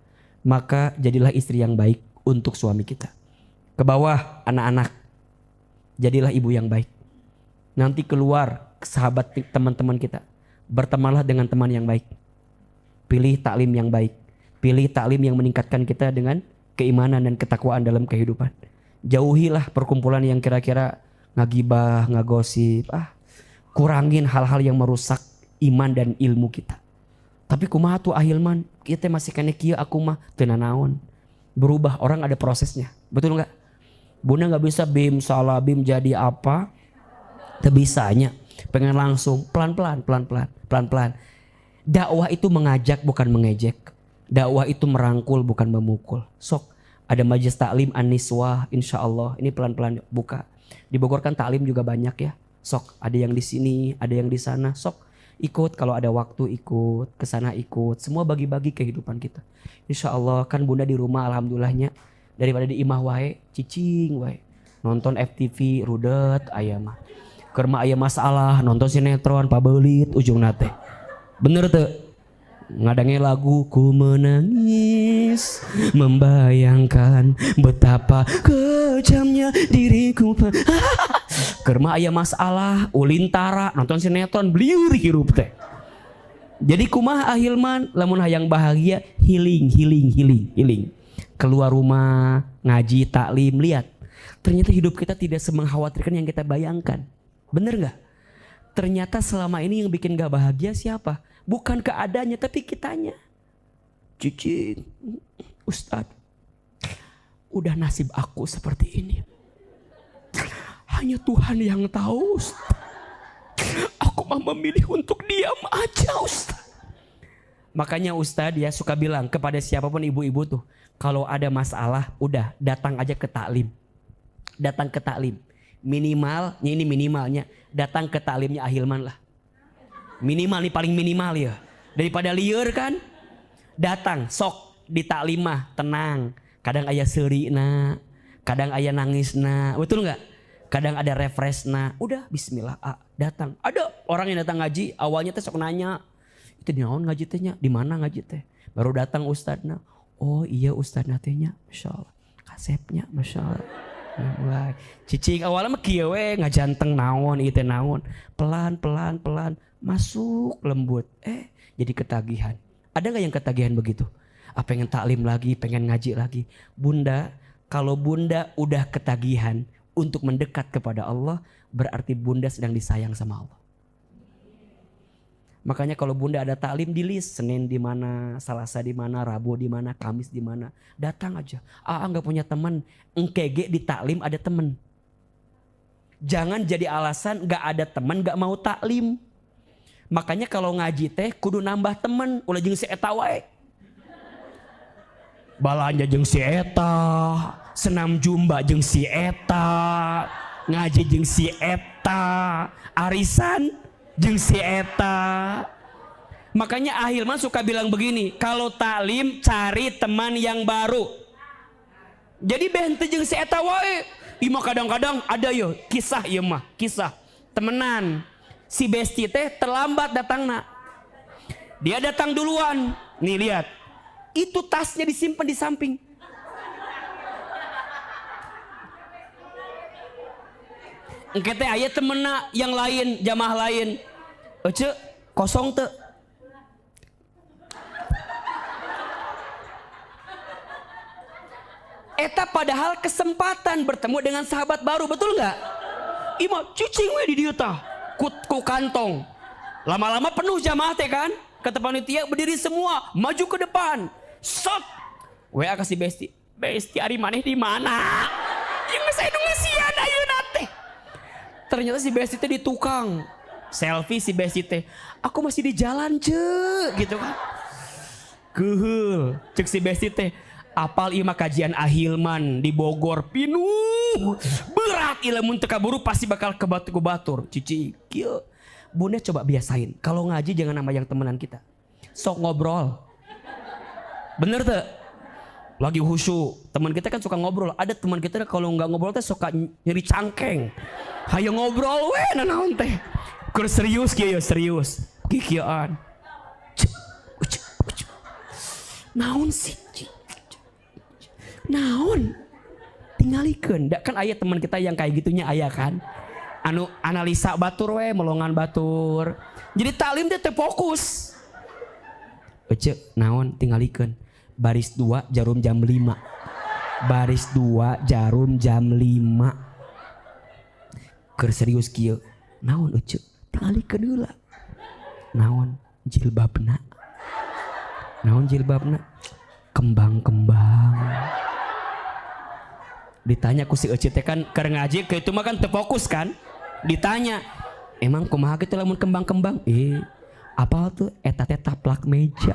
Maka jadilah istri yang baik untuk suami kita. Ke bawah, anak-anak, jadilah ibu yang baik. Nanti keluar, sahabat teman-teman kita, bertemanlah dengan teman yang baik. Pilih taklim yang baik. Pilih taklim yang meningkatkan kita dengan keimanan dan ketakwaan dalam kehidupan. Jauhilah perkumpulan yang kira-kira ngagibah, ngagosip. Kurangin hal-hal yang merusak iman dan ilmu kita. Tapi kumaha tuh ahilman, kita masih kena kieu aku mah teu nanaon. Berubah, orang ada prosesnya. Betul enggak? Bunda enggak bisa bim salah bim jadi apa? Teu bisanya. Pengen langsung pelan-pelan. Dakwah itu mengajak bukan mengejek. Dakwah itu merangkul bukan memukul. Sok ada majelis taklim An-Niswah, insyaallah ini pelan-pelan buka. Di Bogor kan taklim juga banyak ya. Sok ada yang di sini, ada yang di sana. Sok ikut, kalau ada waktu ikut, kesana ikut. Semua bagi-bagi kehidupan kita. Insya Allah kan bunda di rumah alhamdulillahnya Daripada di imah wae, cicing wae. Nonton FTV rudet aya mah. Keur mah aya masalah nonton sinetron pabeulit ujungna teh. Bener teu? Ngadange lagu ku menangis membayangkan betapa kejamnya diriku. Keur mah aya masalah ulin tara nonton sinetron blieur hirup teh. Jadi kumaha ahilman lamun hayang bahagia healing. Keluar rumah ngaji taklim lihat. Ternyata hidup kita tidak semengkhawatirkan yang kita bayangkan. Bener gak? Ternyata selama ini yang bikin gak bahagia siapa? Bukan keadaannya tapi kitanya. Cicing, Ustadz, udah nasib aku seperti ini. Hanya Tuhan yang tahu, Ustadz. Aku mah memilih untuk diam aja, Ustadz. Makanya Ustadz ya suka bilang kepada siapapun ibu-ibu tuh, kalau ada masalah udah datang aja ke taklim. Datang ke taklim. Minimalnya ini minimalnya datang ke taklimnya Ahilman lah. Minimal nih paling minimal ya. Daripada lieur kan. Datang sok di taklimah tenang. Kadang aya seurina, kadang aya nangisna. Betul nggak? Kadang ada refreshna. Udah bismillah datang. Ada orang yang datang ngaji awalnya teh sok nanya. Itu di naon ngaji tehnya? Di mana ngaji teh? Baru datang ustadzna. Oh iya ustadzna tehnya. Masyaallah. Kasepnya masyaallah. Mulai cicing awalnya mah kieu we ngajanteng naon ieu teh naon. Pelan masuk lembut. Jadi ketagihan. Ada enggak yang ketagihan begitu? Pengen taklim lagi, pengen ngaji lagi. Bunda, kalau bunda udah ketagihan untuk mendekat kepada Allah, berarti bunda sedang disayang sama Allah. Makanya kalau bunda ada taklim di list, Senin di mana, Selasa di mana, Rabu di mana, Kamis di mana, datang aja. Enggak punya teman, engkege di taklim ada teman. Jangan jadi alasan enggak ada teman, enggak mau taklim. Makanya kalau ngaji teh kudu nambah teman, ulah jeung si eta wae. Balanja jeung si eta, senam jumba jeung si eta, ngaji jeung si eta, arisan jeung si eta. Makanya Ahilman suka bilang begini, kalau taklim cari teman yang baru. Jadi bente jeung si eta wae. Ima kadang-kadang ada yo kisah ieu mah, kisah temenan. Si besti teh terlambat datangna. Dia datang duluan. Nih lihat. Itu tasnya disimpan di samping. Engke teh aya temenna yang lain, jamaah lain. Ece kosong teu. Eta padahal kesempatan bertemu dengan sahabat baru, betul nggak? Ima cicing we di dieu tah. Ku kantong. Lama-lama penuh jamaah teh kan. Kata panitia berdiri semua, maju ke depan. Shot. WA kasih besti. Besti ari maneh di mana? Yang saya nu ngesian ayeuna teh. Ternyata si besti teh di tukang. Selfie si besti teh. Aku masih di jalan, ce, gitu kan. Geheul. Cek si besti teh. Apal ieu mah kajian Ahilman di Bogor pinuh. Berat ilmu teu kaburu pasti bakal kebatur. Cici, kieu. Bunda coba biasain. Kalau ngaji jangan sama yang temenan kita. Sok ngobrol. Bener tuh? Lagi khusyuk. Teman kita kan suka ngobrol. Ada teman kita kalau nggak ngobrol teh suka nyeri cangkeng. Hayo ngobrol we nanaon teh. Keur serius kieu serius. Kikieuan. Naon sih? Naon? Tingalikeun. Da kan aya teman kita yang kayak gitunya aya kan. Anu analisa batur we, melongan batur. Jadi taklim teh fokus. Ece naon tingalikeun. Baris 2 jarum jam 5. Baris 2 jarum jam 5. Keur serius kieu. Naon ece? Tingalikeun heula. Naon jilbabna? Naon jilbabna? Kembang-kembang. Ditanya ku si Ece teh kan keur ngaji ke itu mah kan terfokus kan. Ditanya, emang kumaha kitu lamun kembang-kembang? Apa tuh eta teh taplak meja.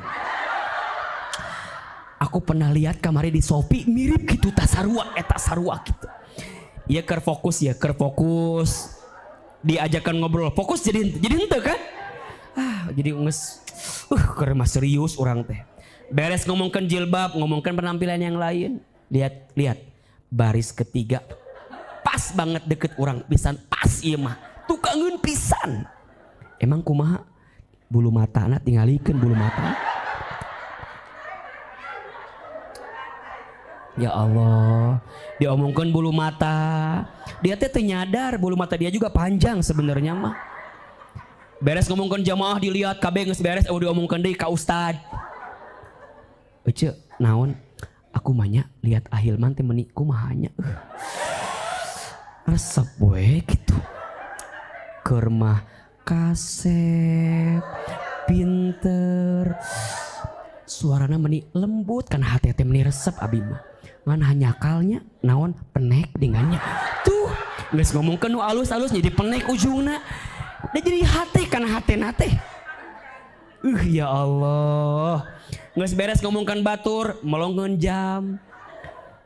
Aku pernah lihat kamari di Shopee mirip gitu tasarua eta sarua gitu. Iya keur fokus ya, keur fokus. Diajakan ngobrol, fokus jadi henteu kan? Jadi geus keur mah serius urang teh. Beres ngomongkan jilbab, ngomongkan penampilan yang lain. Lihat baris ketiga pas banget deket orang pisan, pas ieu mah tukangeun pisan. Emang kumaha bulu matana tingalikeun bulu mata. Ya Allah, diomongkan bulu mata, dia teh nyadar bulu mata dia juga panjang sebenarnya mah. Beres ngomongkan jamaah dilihat kabeh geus beres, diomongkan deui ka ustad. Ece naon? Aku manya lihat Ahilman teh meuni kumahanya. Resep we gitu. Keur mah kasep, pinter. Suarana meuni lembut kan hati teh meuni resep abi mah. Ngan hanyakalnya naon penek dengannya. Tuh, geus ngomongkeun nu alus-alus jadi penek ujungna. Da jadi hate kana hatena teh. Ya Allah. Geus beres ngomongkan batur, melongkeun jam.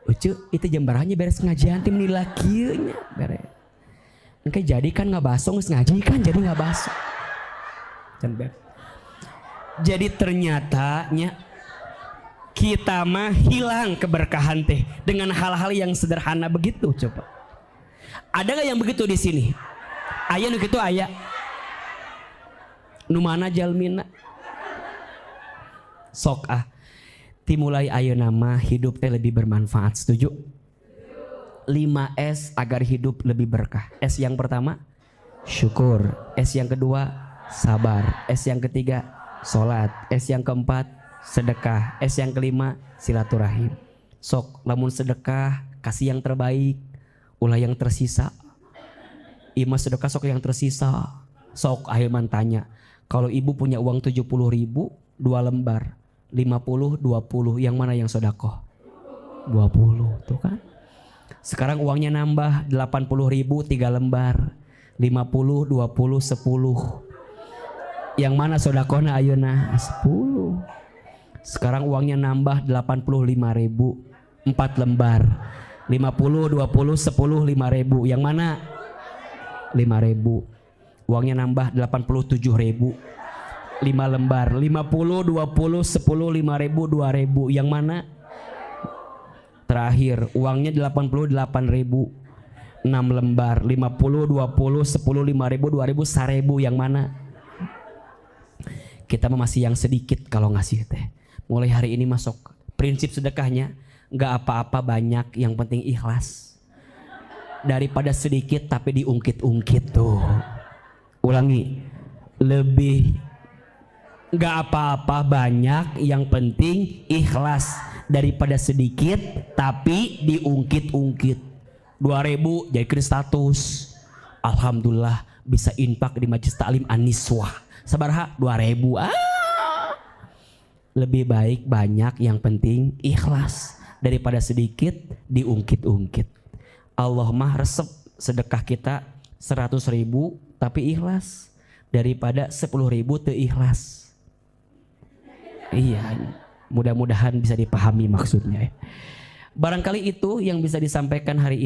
Ucu, itu jam beranya beres ngajian tim meuni lakieu nya beres. Engke jadi kan ngabaso geus ngaji kan jadi ngabaso. Can beres. Jadi ternyata nya kita mah hilang keberkahan teh dengan hal-hal yang sederhana begitu. Coba ada nggak yang begitu di sini? Aya nu kitu aya. Nu mana jalmina? Sok timulai ayeuna mah hidup teh lebih bermanfaat. Setuju? 5S agar hidup lebih berkah. S yang pertama syukur. S yang kedua sabar. S yang ketiga salat. S yang keempat sedekah. S yang kelima silaturahim. Sok lamun sedekah kasih yang terbaik, ulah yang tersisa. Ima sedekah sok yang tersisa. Sok Ahilman tanya, kalau ibu punya uang 70.000 2 lembar, 50 20, yang mana yang sedekah? 20 tuh kan. Sekarang uangnya nambah 80.000 3 lembar, 50 20 10. Yang mana sedekahna ayeuna? 10. Sekarang uangnya nambah 85.000 4 lembar, 50 20 10 5.000. Yang mana? 5.000. Uangnya nambah 87.000 5 lembar, 50 20 10 5.000 2.000. Yang mana? Terakhir uangnya 88.000 6 lembar, 50 20 10 5.000 2.000 1.000. Yang mana? Kita masih yang sedikit kalau ngasih teh. Mulai hari ini masuk prinsip sedekahnya nggak apa-apa banyak, yang penting ikhlas. Daripada sedikit tapi diungkit-ungkit tuh. Ulangi, lebih nggak apa-apa banyak, yang penting ikhlas, daripada sedikit tapi diungkit-ungkit. 2.000 jadikan status. Alhamdulillah bisa infak di Majelis Taklim An-Niswah. Sabaraha? 2.000. Lebih baik banyak, yang penting ikhlas, daripada sedikit diungkit-ungkit. Allah mah resep sedekah kita 100.000 tapi ikhlas, daripada 10.000 teu ikhlas. Iya, mudah-mudahan bisa dipahami maksudnya. Barangkali itu yang bisa disampaikan hari ini.